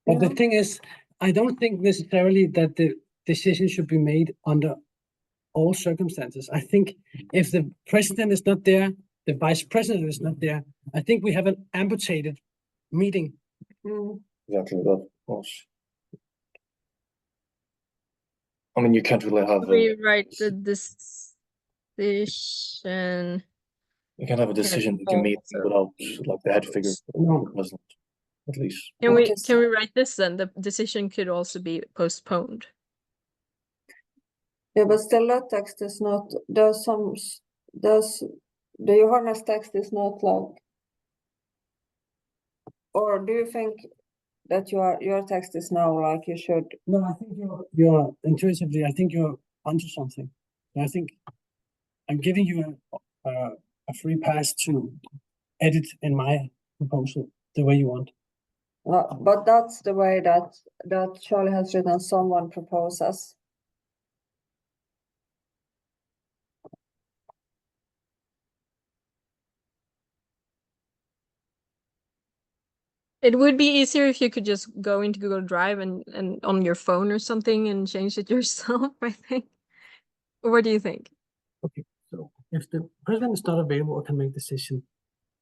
But the thing is, I don't think necessarily that the decision should be made under all circumstances. I think if the president is not there, the vice president is not there, I think we have an amputated meeting. Exactly, that was. I mean, you can't really have. Rewrite the decision. You can't have a decision making meeting without like the head figure of the president, at least. Can we write this then? The decision could also be postponed. Yeah, but still that text is not, the Johannes text is not like, or do you think that your text is now like you should? No, I think you're intuitively, I think you're onto something. I think I'm giving you a free pass to edit in my proposal the way you want. But that's the way that Charlie has written. Someone proposes. It would be easier if you could just go into Google Drive and on your phone or something and change it yourself, I think. Or what do you think? Okay, so if the president is not available or can make decision,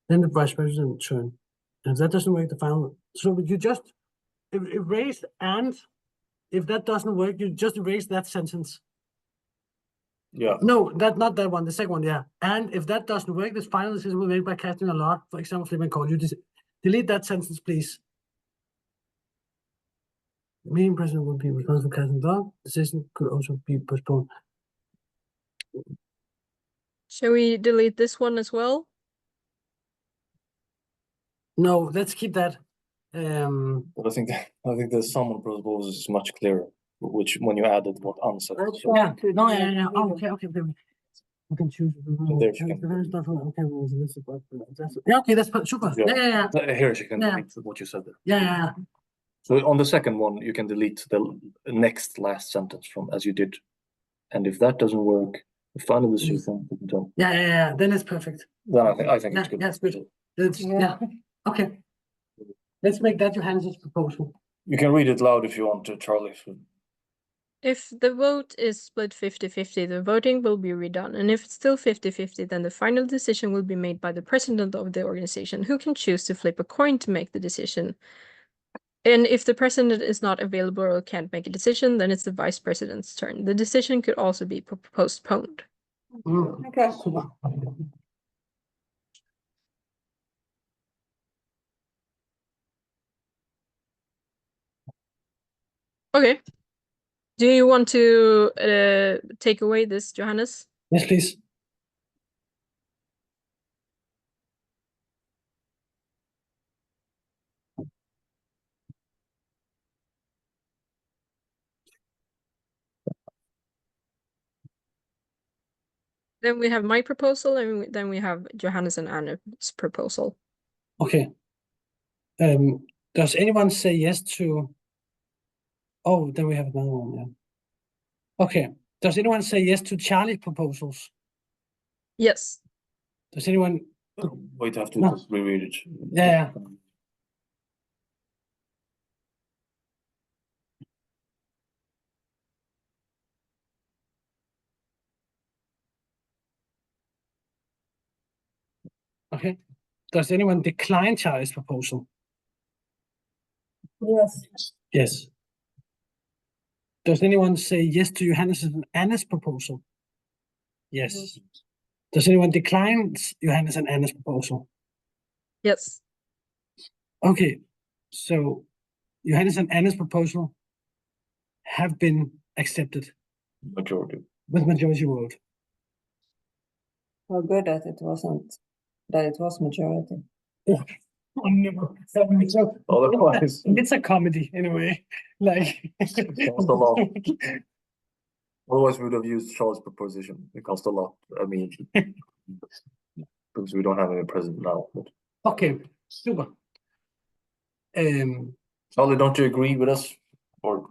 then the vice president turn. And if that doesn't work, the final. So you just erase, and if that doesn't work, you just erase that sentence. Yeah. No, not that one. The second one, yeah. And if that doesn't work, this final decision will be made by casting a lot. For example, flipping coin. You delete that sentence, please. The meeting president will be responsible for casting dog. Decision could also be postponed. Shall we delete this one as well? No, let's keep that. But I think the summon proposals is much clearer, which when you added what unset. Yeah. No, yeah. Oh, okay. We can choose. There she can. Yeah, okay, that's super. Yeah. Here she can Yeah. delete what you said there. Yeah. So on the second one, you can delete the next last sentence from as you did. And if that doesn't work, the final decision you can tell. Yeah. Then it's perfect. Then I think it's good. Yeah, it's good. Yeah. Okay. Let's make that Johannes' proposal. You can read it loud if you want to, Charlie. If the vote is split 50-50, the voting will be redone. And if it's still 50-50, then the final decision will be made by the president of the organization, who can choose to flip a coin to make the decision. And if the president is not available or can't make a decision, then it's the vice president's turn. The decision could also be postponed. Okay. Super. Okay. Do you want to take away this, Johannes? Yes, please. Then we have my proposal, and then we have Johannes and Anna's proposal. Okay. Does anyone say yes to? Oh, then we have another one. Yeah. Okay. Does anyone say yes to Charlie's proposals? Yes. Does anyone? Wait, I have to No. reread it. Yeah. Okay. Does anyone decline Charlie's proposal? Yes. Yes. Does anyone say yes to Johannes and Anna's proposal? Yes. Does anyone decline Johannes and Anna's proposal? Yes. Okay. So Johannes and Anna's proposal have been accepted Majority. with majority vote. How good that it wasn't, that it was majority. Oh no. So, Otherwise, it's a comedy in a way. Like cost a lot. Otherwise, we would have used Charles' proposition. It cost a lot. I mean, because we don't have any president now. But okay, super. Charlie, don't you agree with us? Or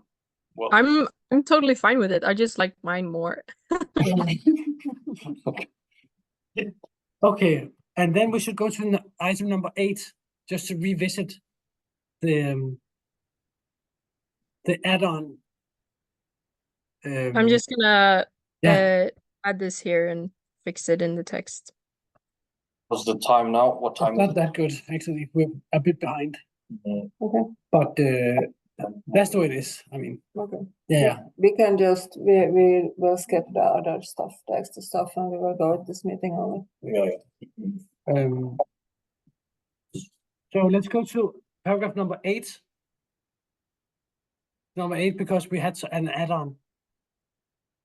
well, I'm totally fine with it. I just like mine more. Okay, and then we should go to item number 8, just to revisit the add-on. I'm just gonna Yeah. add this here and fix it in the text. what's the time now? What It's time? not that good, actually. We're a bit behind, Okay. but that's the way it is. I mean, Okay. yeah. We can just, we will skip the other stuff, the extra stuff, and we will go with this meeting only. Yeah. So let's go to paragraph number 8. Number 8, because we had an add-on.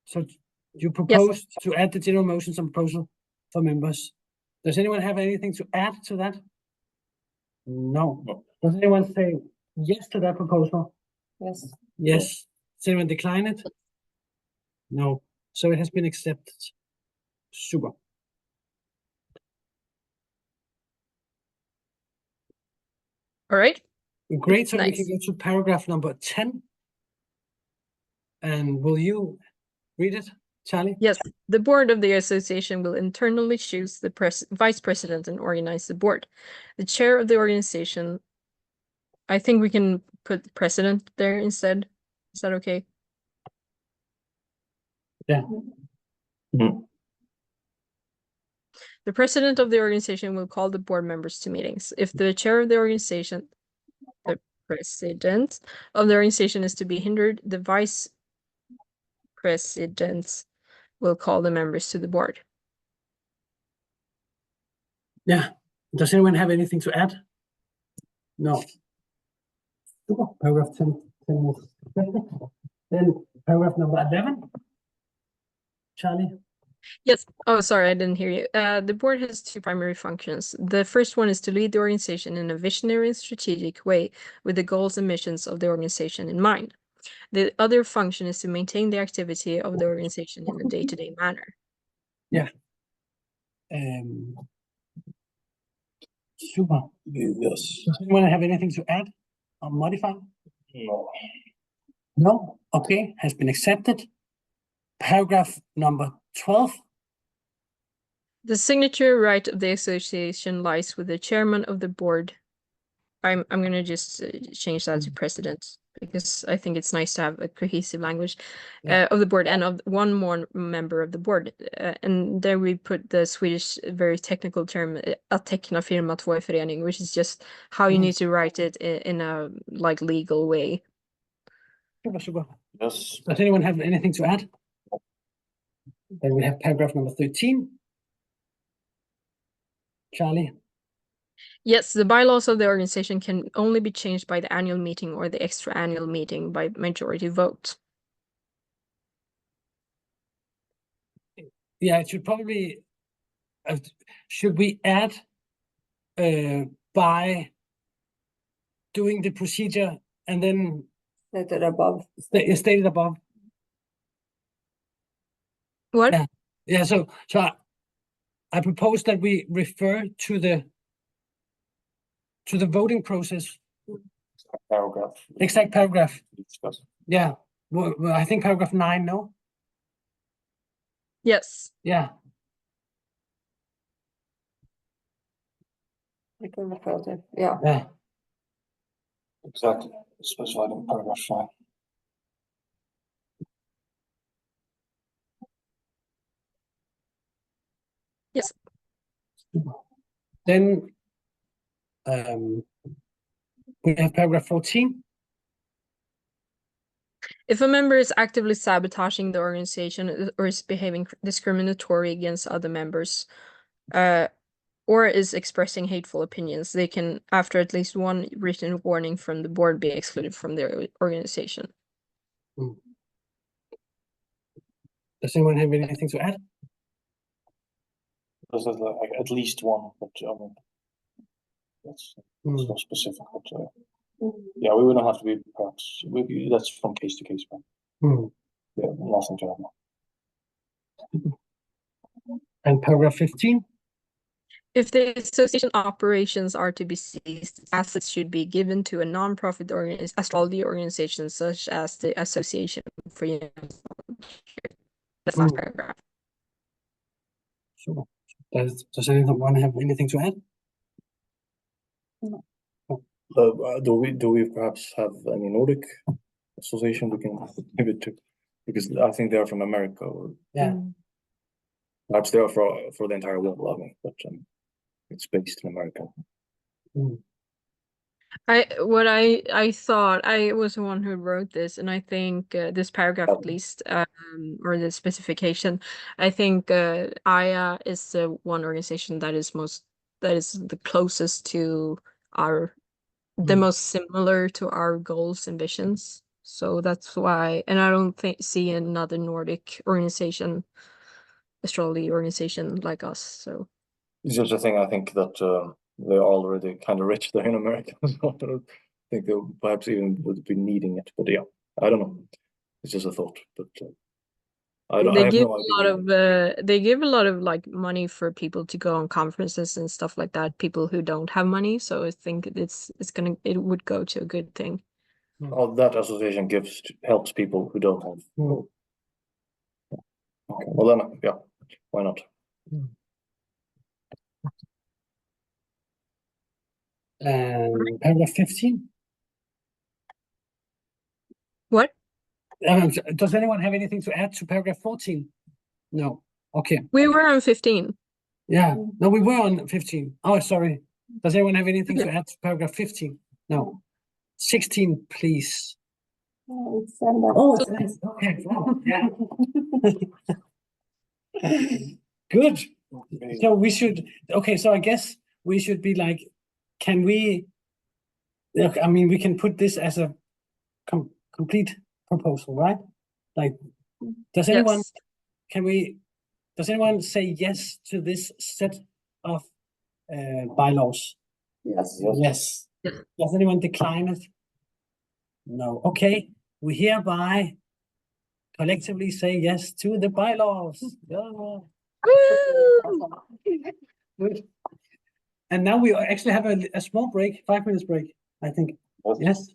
So you proposed to add the general motions and proposal for members. Does anyone have anything to add to that? No. Does anyone say yes to that proposal? Yes. Yes. Does anyone decline it? No. So it has been accepted. Super. All right. Great. So we Nice. can go to paragraph number 10. And will you read it, Charlie? Yes. The board of the association will internally choose the vice president and organize the board. The chair of the organization, I think we can put the president there instead. Is that okay? Yeah. Mhm. The president of the organization will call the board members to meetings. If the chair of the organization, the president of the organization is to be hindered, the vice presidents will call the members to the board. Yeah. Does anyone have anything to add? No. Super. Paragraph 10. Then paragraph number 11. Charlie. Yes. Oh, sorry, I didn't hear you. The board has two primary functions. The first one is to lead the organization in a visionary and strategic way with the goals and missions of the organization in mind. The other function is to maintain the activity of the organization in a day-to-day manner. Yeah. Super. Yes. Does anyone have anything to add or modify? No. No? Okay, has been accepted. Paragraph number 12. The signature right of the association lies with the chairman of the board. I'm going to just change that to president because I think it's nice to have a cohesive language of the board and of one more member of the board. And there we put the Swedish very technical term att teckna firma två i förening, which is just how you need to write it in a like legal way. Super. Yes. Does anyone have anything to add? Then we have paragraph number 13. Charlie. Yes, the bylaws of the organization can only be changed by the annual meeting or the extra annual meeting by majority vote. Yeah, it should probably, should we add by doing the procedure and then Stated above. stated above? What? Yeah, so I propose that we refer to the voting process. Paragraph. Exact paragraph. Discuss. Yeah. Well, I think paragraph 9, no? Yes. Yeah. We can refer to, yeah. Yeah. Exactly. Specified in paragraph 5. Yes. Then we have paragraph 14. If a member is actively sabotaging the organization or is behaving discriminatory against other members, or is expressing hateful opinions, they can, after at least one written warning from the board, be excluded from their organization. Does anyone have anything to add? There's like at least one, but I mean, that's so specific. But yeah, we wouldn't have to be perhaps. That's from case to case, right? Yeah, nothing to add. And paragraph 15. If the association operations are to be ceased, assets should be given to a non-profit astrology organization, such as the Association for That's last paragraph. Sure. Does anyone have anything to add? No. Do we perhaps have any Nordic association we can give it to? Because I think they're from America, or perhaps they are for the entire world. I mean, but it's based in America. I thought I was the one who wrote this, and I think this paragraph at least, or the specification, I think IA is the one organization that is the closest to the most similar to our goals and visions. So that's why, and I don't see another Nordic organization, astrology organization like us. So It's just a thing. I think that they're already kind of rich there in America, so I don't think they perhaps even would be needing it. But yeah, I don't know. It's just a thought, but I have no idea. They give a lot of like money for people to go on conferences and stuff like that, people who don't have money. So I think it would go to a good thing. Oh, that association helps people who don't have. Okay, well then, yeah, why not? Paragraph 15. What? Does anyone have anything to add to paragraph 14? No. Okay. We were on 15. Yeah. No, we were on 15. Oh, sorry. Does anyone have anything to add to paragraph 15? No. 16, please. It's it's nice. Okay. Wow. Yeah. Good. So we should. Okay. So I guess we should be like, can we I mean, we can put this as a complete proposal, right? Like, does anyone Yes. does anyone say yes to this set of bylaws? Yes. Yes. Yes. Does anyone decline it? No. Okay. We hereby collectively say yes to the bylaws. Yeah. Woo! Good. And now we actually have a small break, 5 minutes break, I think. Yes.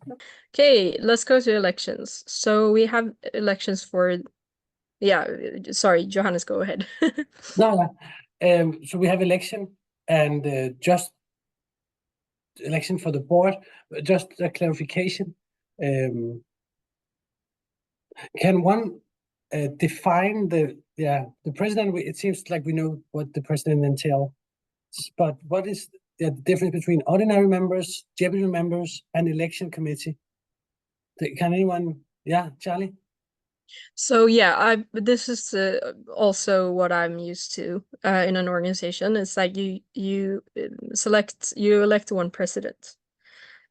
Okay, let's go to elections. So we have elections for, yeah, sorry, Johannes, go ahead. No. So we have election and just election for the board. Just a clarification. Can one define the president? It seems like we know what the president entails, but what is the difference between ordinary members, deputy members, and election committee? Can anyone? Yeah, Charlie. So yeah, this is also what I'm used to in an organization. It's like you elect one president,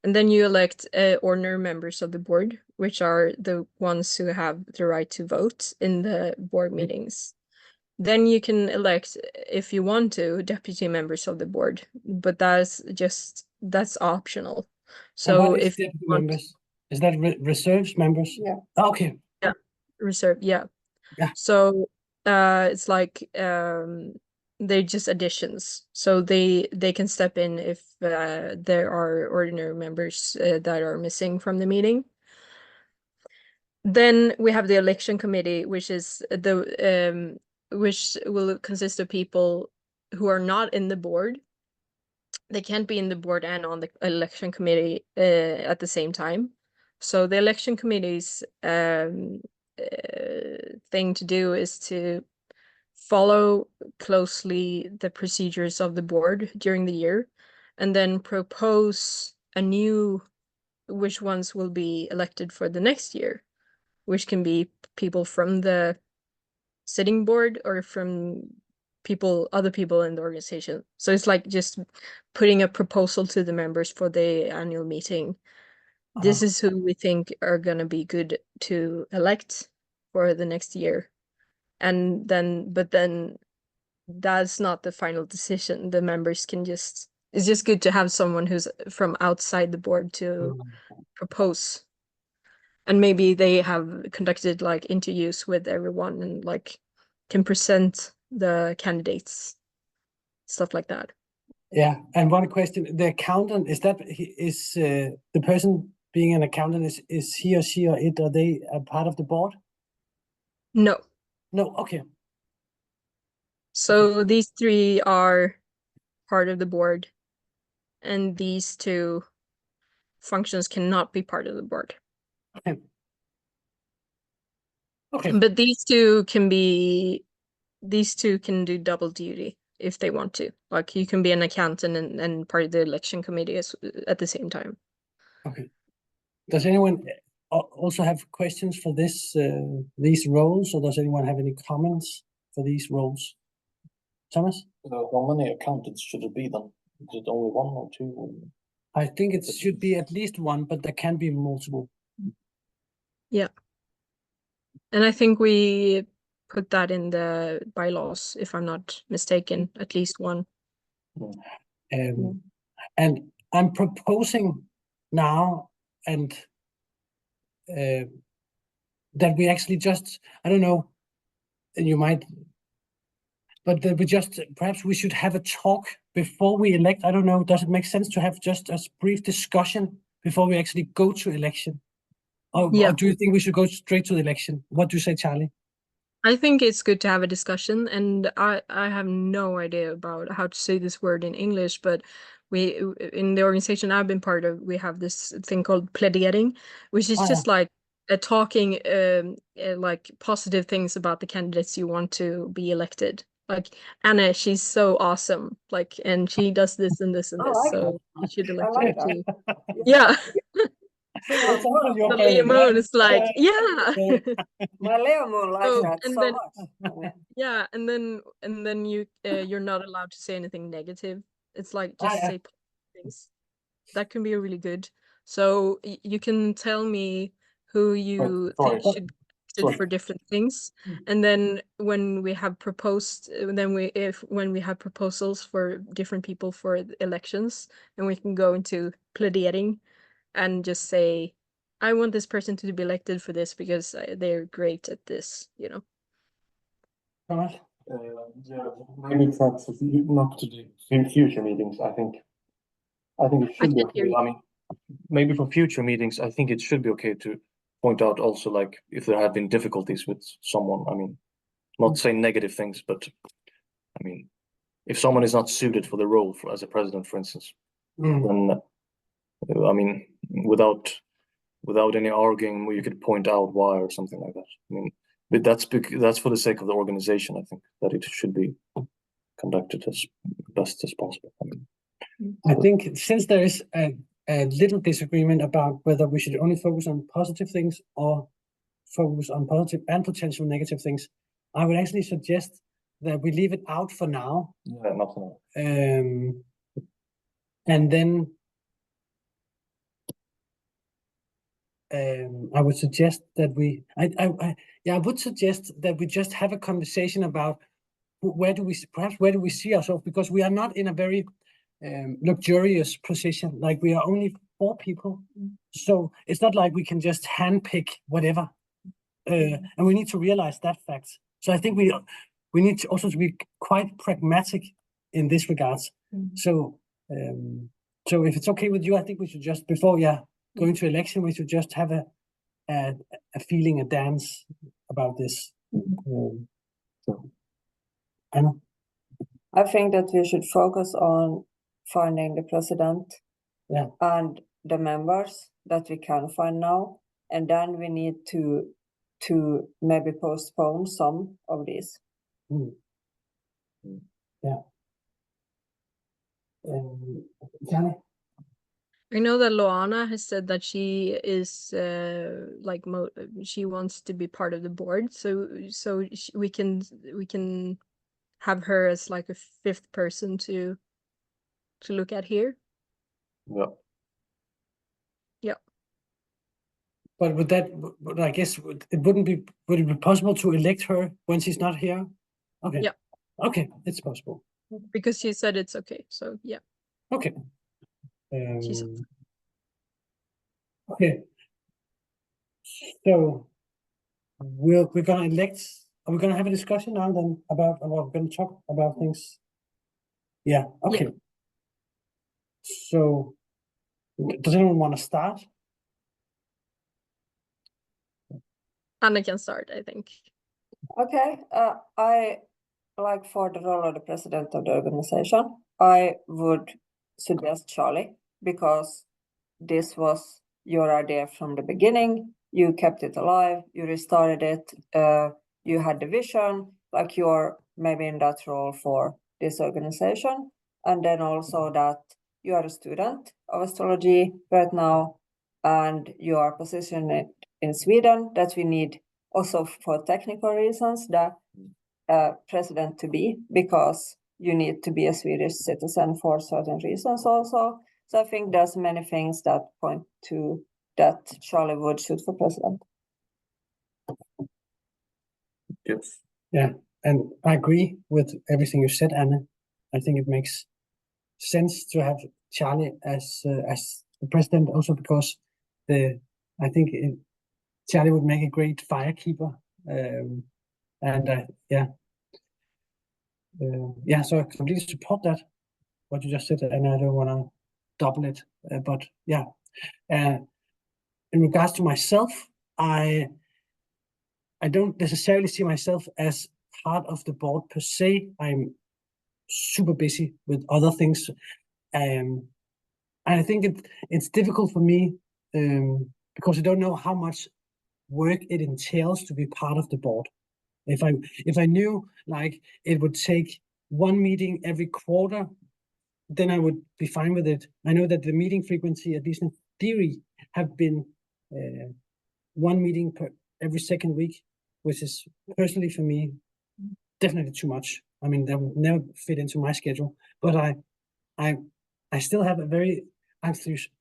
and then you elect ordinary members of the board, which are the ones who have the right to vote in the board meetings. Then you can elect, if you want to, deputy members of the board, but that's optional. So if you deputy want members, is that reserves members? Yeah. Okay. reserve, yeah. Yeah. So it's like they're just additions. So they can step in if there are ordinary members that are missing from the meeting. Then we have the election committee, which is which will consist of people who are not in the board. They can't be in the board and on the election committee at the same time. So the election committee's thing to do is to follow closely the procedures of the board during the year, and then propose which ones will be elected for the next year, which can be people from the sitting board or from other people in the organization. So it's like just putting a proposal to the members for the annual meeting. This is who we think are going to be good to elect for the next year. But then that's not the final decision. The members can it's just good to have someone who's from outside the board to propose. And maybe they have conducted like interviews with everyone and like can present the candidates, stuff like that. Yeah, and one question: the accountant is the person being an accountant is he or she or it, are they a part of the board? No. No. Okay. So these three are part of the board, and these two functions cannot be part of the board. Okay. Okay. But these two can do double duty if they want to. Like you can be an accountant and part of the election committee at the same time. Okay. Does anyone also have questions for these roles, or does anyone have any comments for these roles? Thomas? How many accountants should it be then? Is it only one or two? I think it should be at least one, but there can be multiple. Yeah. And I think we put that in the bylaws, if I'm not mistaken, at least one. And I'm proposing now that we actually just, I don't know, you might, but that perhaps we should have a talk before we elect. I don't know, does it make sense to have just a brief discussion before we actually go to election? Or do you think we should go straight to the election? What do you say, Charlie? I think it's good to have a discussion, and I have no idea about how to say this word in English, but we in the organization I've been part of, we have this thing called plädering, which is just like talking like positive things about the candidates you want to be elected. Like Anna, she's so awesome, like, and she does this and this and this, so you should elect her too. Yeah. The Leo moon is like, yeah. My Leo moon likes that so much. Yeah, and then you're not allowed to say anything negative. It's like just say positive things. That can be really good. So you can tell me who you think should sit for different things, and then when we have proposed, when we have proposals for different people for the elections, and we can go into plädering and just say, I want this person to be elected for this because they're great at this, you know. Thomas? Yeah, maybe it's not to do in future meetings. I think it should be can't hear okay. you. I mean, maybe for future meetings, I think it should be okay to point out also, like, if there have been difficulties with someone. I mean, not saying negative things, but I mean, if someone is not suited for the role as a president, for instance, then I mean, without any arguing, you could point out why or something like that. I mean, but that's for the sake of the organization. I think that it should be conducted as best as possible. I mean, I think since there is a little disagreement about whether we should only focus on positive things or focus on positive and potential negative things, I would actually suggest that we leave it out for now. yeah, not for now. And then I would suggest that I would suggest that we just have a conversation about where do we see ourselves, because we are not in a very luxurious position. Like, we are only 4 people, so it's not like we can just handpick whatever, and we need to realize that fact. So I think we need to also be quite pragmatic in this regards. So if it's okay with you, I think we should just, before going to election, we should just have a feeling, a dance about this. So Anna? I think that we should focus on finding the president and the members that we can find now, and then we need to maybe postpone some of these. Yeah. Johnny? I know that Loana has said that she is like she wants to be part of the board, so we can have her as like a 5th person to look at here. Yeah. Yeah. But would I guess would it be possible to elect her when she's not here? Okay. Yeah. Okay, it's possible. Because she said it's okay, so yeah. Okay. She's okay. So we're gonna elect. Are we gonna have a discussion now then about we're gonna talk about things? Yeah. Okay. Yeah. So does anyone want to start? Anna can start, I think. Okay, I like, for the role of the president of the organization, I would suggest Charlie, because this was your idea from the beginning. You kept it alive, you restarted it, you had the vision, like you're maybe in that role for this organization. And then also that you are a student of astrology right now, and you are positioned in Sweden, that we need also for technical reasons the president to be, because you need to be a Swedish citizen for certain reasons also. So I think there's many things that point to that Charlie would shoot for president. Yes. Yeah, and I agree with everything you said, Anna. I think it makes sense to have Charlie as the president, also because I think Charlie would make a great firekeeper, so I completely support that, what you just said, and I don't want to double it, but yeah. In regards to myself, I don't necessarily see myself as part of the board per se. I'm super busy with other things, and I think it's difficult for me because I don't know how much work it entails to be part of the board. If I knew, like, it would take 1 meeting every quarter, then I would be fine with it. I know that the meeting frequency, at least in theory, have been 1 meeting per every 2nd week, which is personally for me definitely too much. I mean, that would never fit into my schedule. But I still have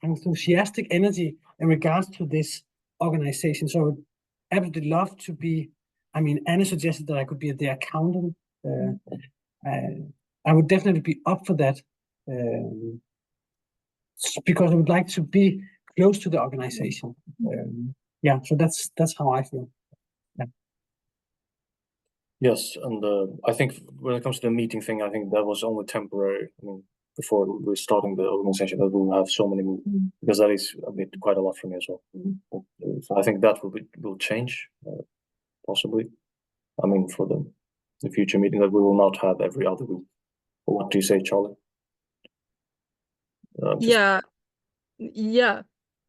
enthusiastic energy in regards to this organization. So I would absolutely love to be. I mean, Anna suggested that I could be the accountant. I would definitely be up for that because I would like to be close to the organization. Yeah, so that's how I feel. Yeah. Yes, and I think when it comes to the meeting thing, I think that was only temporary. I mean, before we're starting the organization, that we'll have so many meetings, because that is quite a lot for me as well. So I think that will change, possibly. I mean, for the future meeting, that we will not have every other week. What do you say, Charlie? Yeah,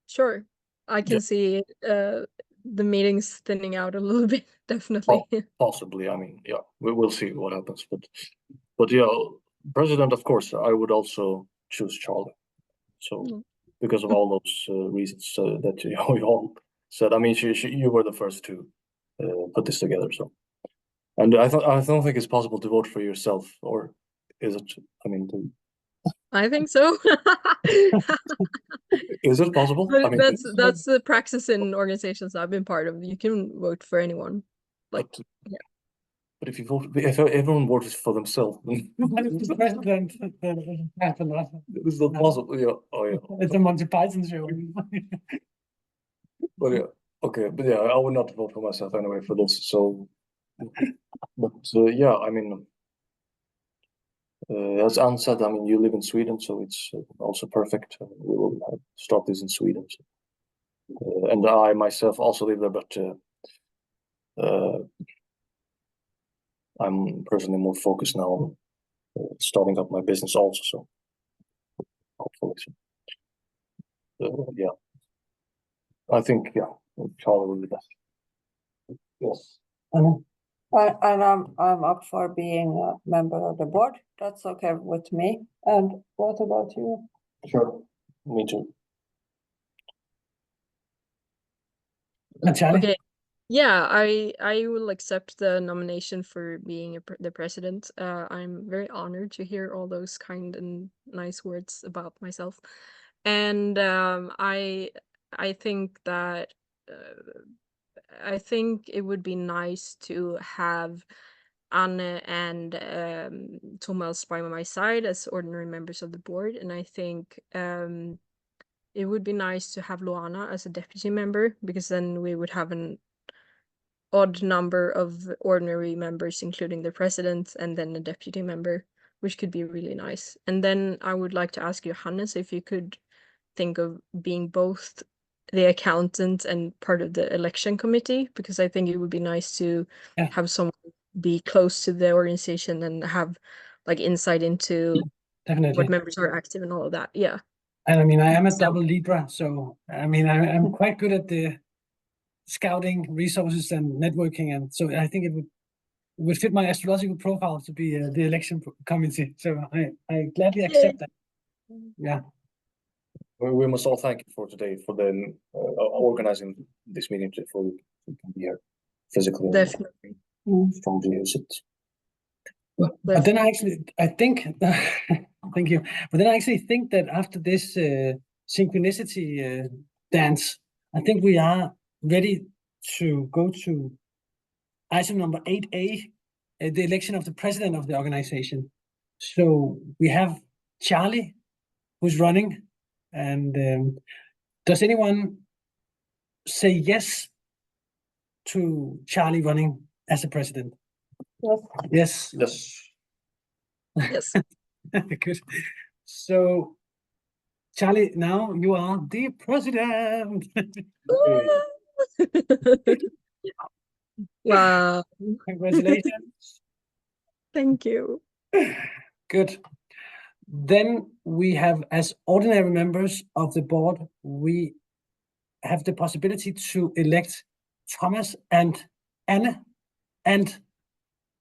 sure. I can see the meetings thinning out a little bit, definitely. Possibly. I mean, yeah, we'll see what happens. But yeah, president, of course, I would also choose Charlie. So because of all those reasons that you all said. I mean, you were the first to put this together. So, and I don't think it's possible to vote for yourself, or is it? I mean, I think so. is it possible? But I mean, that's the practice in organizations I've been part of. You can vote for anyone. Like, yeah. But if everyone votes for themselves, then The president, it's not possible. Yeah. Oh yeah. It's a Monty Python show. But yeah, okay. But yeah, I would not vote for myself anyway for this. So, but yeah, I mean, as Anne said, I mean, you live in Sweden, so it's also perfect. We will start this in Sweden. So. And I myself also live there, but I'm personally more focused now on starting up my business also. So hopefully, yeah, I think Charlie will be best. Yes. And I'm up for being a member of the board. That's okay with me. And what about you? Sure. Me too. Charlie? Okay. Yeah, I will accept the nomination for being the president. I'm very honored to hear all those kind and nice words about myself, and I think that I think it would be nice to have Anne and Thomas by my side as ordinary members of the board, and I think it would be nice to have Luana as a deputy member, because then we would have an odd number of ordinary members, including the president and then a deputy member, which could be really nice. And then I would like to ask you, Hannes, if you could think of being both the accountant and part of the election committee, because I think it would be nice to have someone be close to the organization and have like insight into what members are active and all of that. Yeah. And I mean, I am a double Libra, so I mean, I'm quite good at the scouting resources and networking, and so I think it would fit my astrological profile to be the election committee. So I gladly accept that. Yeah. We must all thank you for today for them organizing this meeting for we can be here physically. Definitely. Astrologihuset. But then I think, thank you. But then I actually think that after this synchronicity dance, I think we are ready to go to item number 8A, the election of the president of the organization. So we have Charlie, who's running, and does anyone say yes to Charlie running as a president? Yes. Yes. Yes. Good. So, Charlie, now you are the president. Wow. Congratulations. Thank you. Good. Then we have, as ordinary members of the board, we have the possibility to elect Thomas and Anna and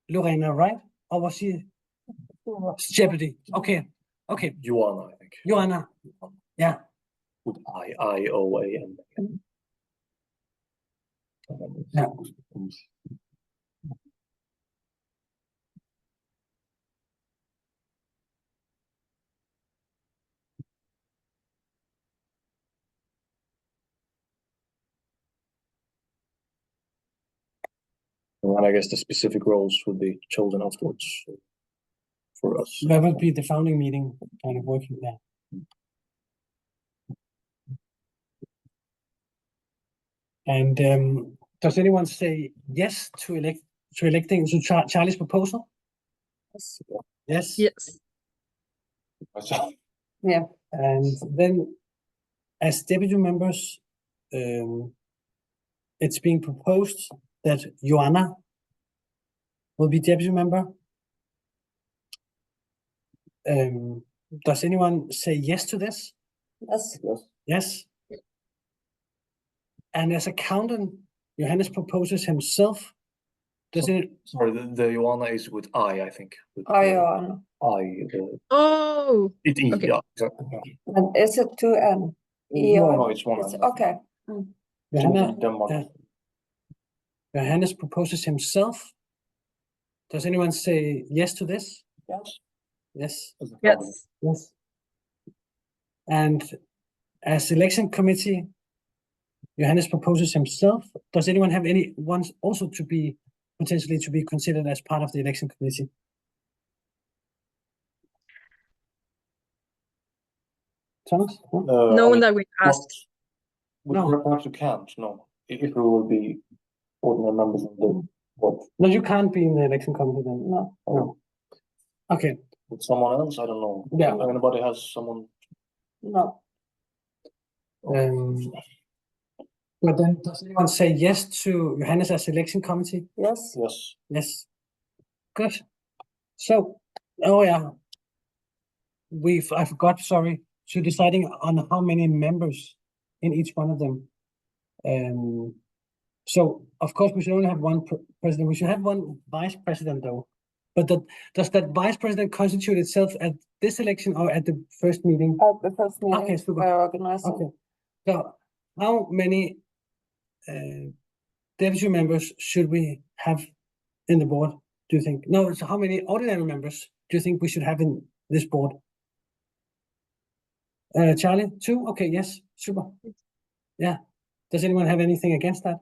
Lorena, right? Or was she Jeopardy? Okay. Joanna, I think. Joanna. Yeah. With IOAN. Yeah. And I guess the specific roles would be chosen afterwards for us. That would be the founding meeting kind of working there. And does anyone say yes to electing Charlie's proposal? Yes. Yes. Yeah. And then, as deputy members, it's being proposed that Joanna will be deputy member. Does anyone say yes to this? Yes. Yes. And as accountant, Johannes proposes himself. Does it? Sorry, the Joanna is with I think. With, Joanna. Oh. It is, Okay. yeah, exactly. Yeah. And is it 2 N? No, it's one. It's, okay. Johanna, Denmark. Johannes proposes himself. Does anyone say yes to this? Yes. Yes. Yes. Yes. And as election committee, Johannes proposes himself. Does anyone have any ones also to be potentially to be considered as part of the election committee? Thomas? No one that we asked. No. Perhaps you can't, no. If we will be ordinary members of the board. No, you can't be in the election committee then. No. No. Okay. With someone else, I don't know. Yeah. If anybody has someone. No. But then does anyone say yes to Johannes as election committee? Yes. Yes. Yes. Good. So, oh yeah. I forgot, sorry. So deciding on how many members in each one of them. So of course we should only have one president. We should have one vice president though. But does that vice president constitute itself at this election or at the first meeting? At the first meeting. Okay, super. By organizing. Okay. So how many deputy members should we have in the board, do you think? No, so how many ordinary members do you think we should have in this board? Charlie, 2? Okay, yes, super. Yeah. Does anyone have anything against that?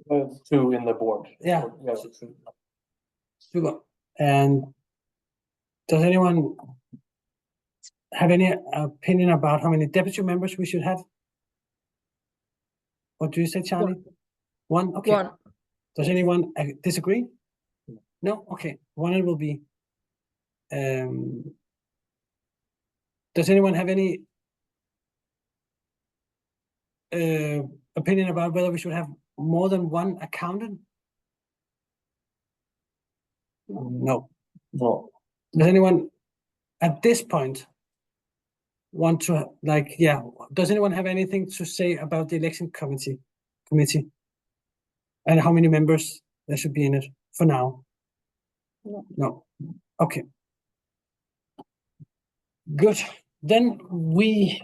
2 in the board. Yeah. Yeah. Super. And does anyone have any opinion about how many deputy members we should have? What do you say, Charlie? 1? Okay. 1. Does anyone disagree? No? Okay. 1 it will be. Does anyone have any opinion about whether we should have more than 1 accountant? No. No. Does anyone at this point want to does anyone have anything to say about the election committee and how many members there should be in it for now? No. Okay. Good. Then we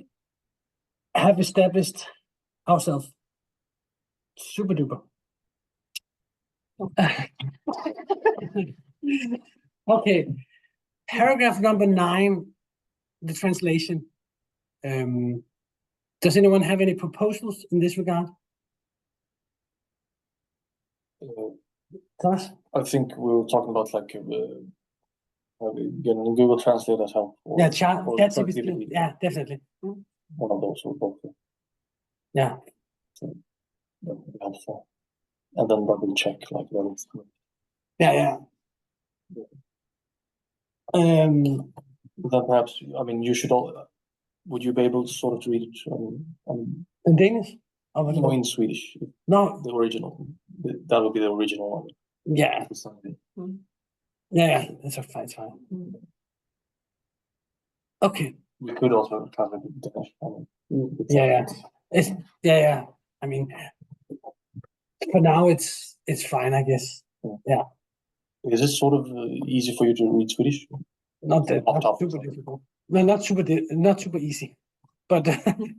have established ourselves. Super duper. Okay. Paragraph number 9, the translation. Does anyone have any proposals in this regard? Thomas? I think we were talking about like getting Google Translate as help. Yeah, ChatGPT. Yeah, definitely. One of those or both. Yeah. So that would be helpful. And then double check like that is correct. Yeah. Then perhaps, I mean, you should all. Would you be able to sort of read it in Danish? No, in Swedish. No, the original. That would be the original one. Yeah. Yeah, it's fine. Okay. We could also translate it to Danish. Yeah. I mean, for now it's fine, I guess. Yeah. Is it sort of easy for you to read Swedish? Not super difficult. No, not super easy, but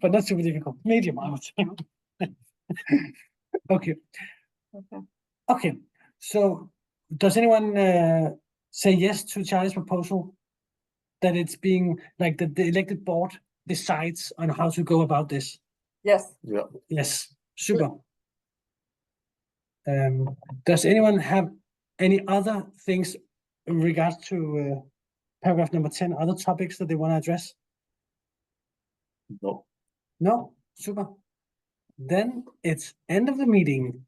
but not super difficult. Medium, I would say. Okay. So, does anyone say yes to Charlie's proposal that it's being like that the elected board decides on how to go about this? Yes. Yeah. Yes. Super. Does anyone have any other things in regards to paragraph number 10, other topics that they want to address? No. No? Super. Then it's end of the meeting.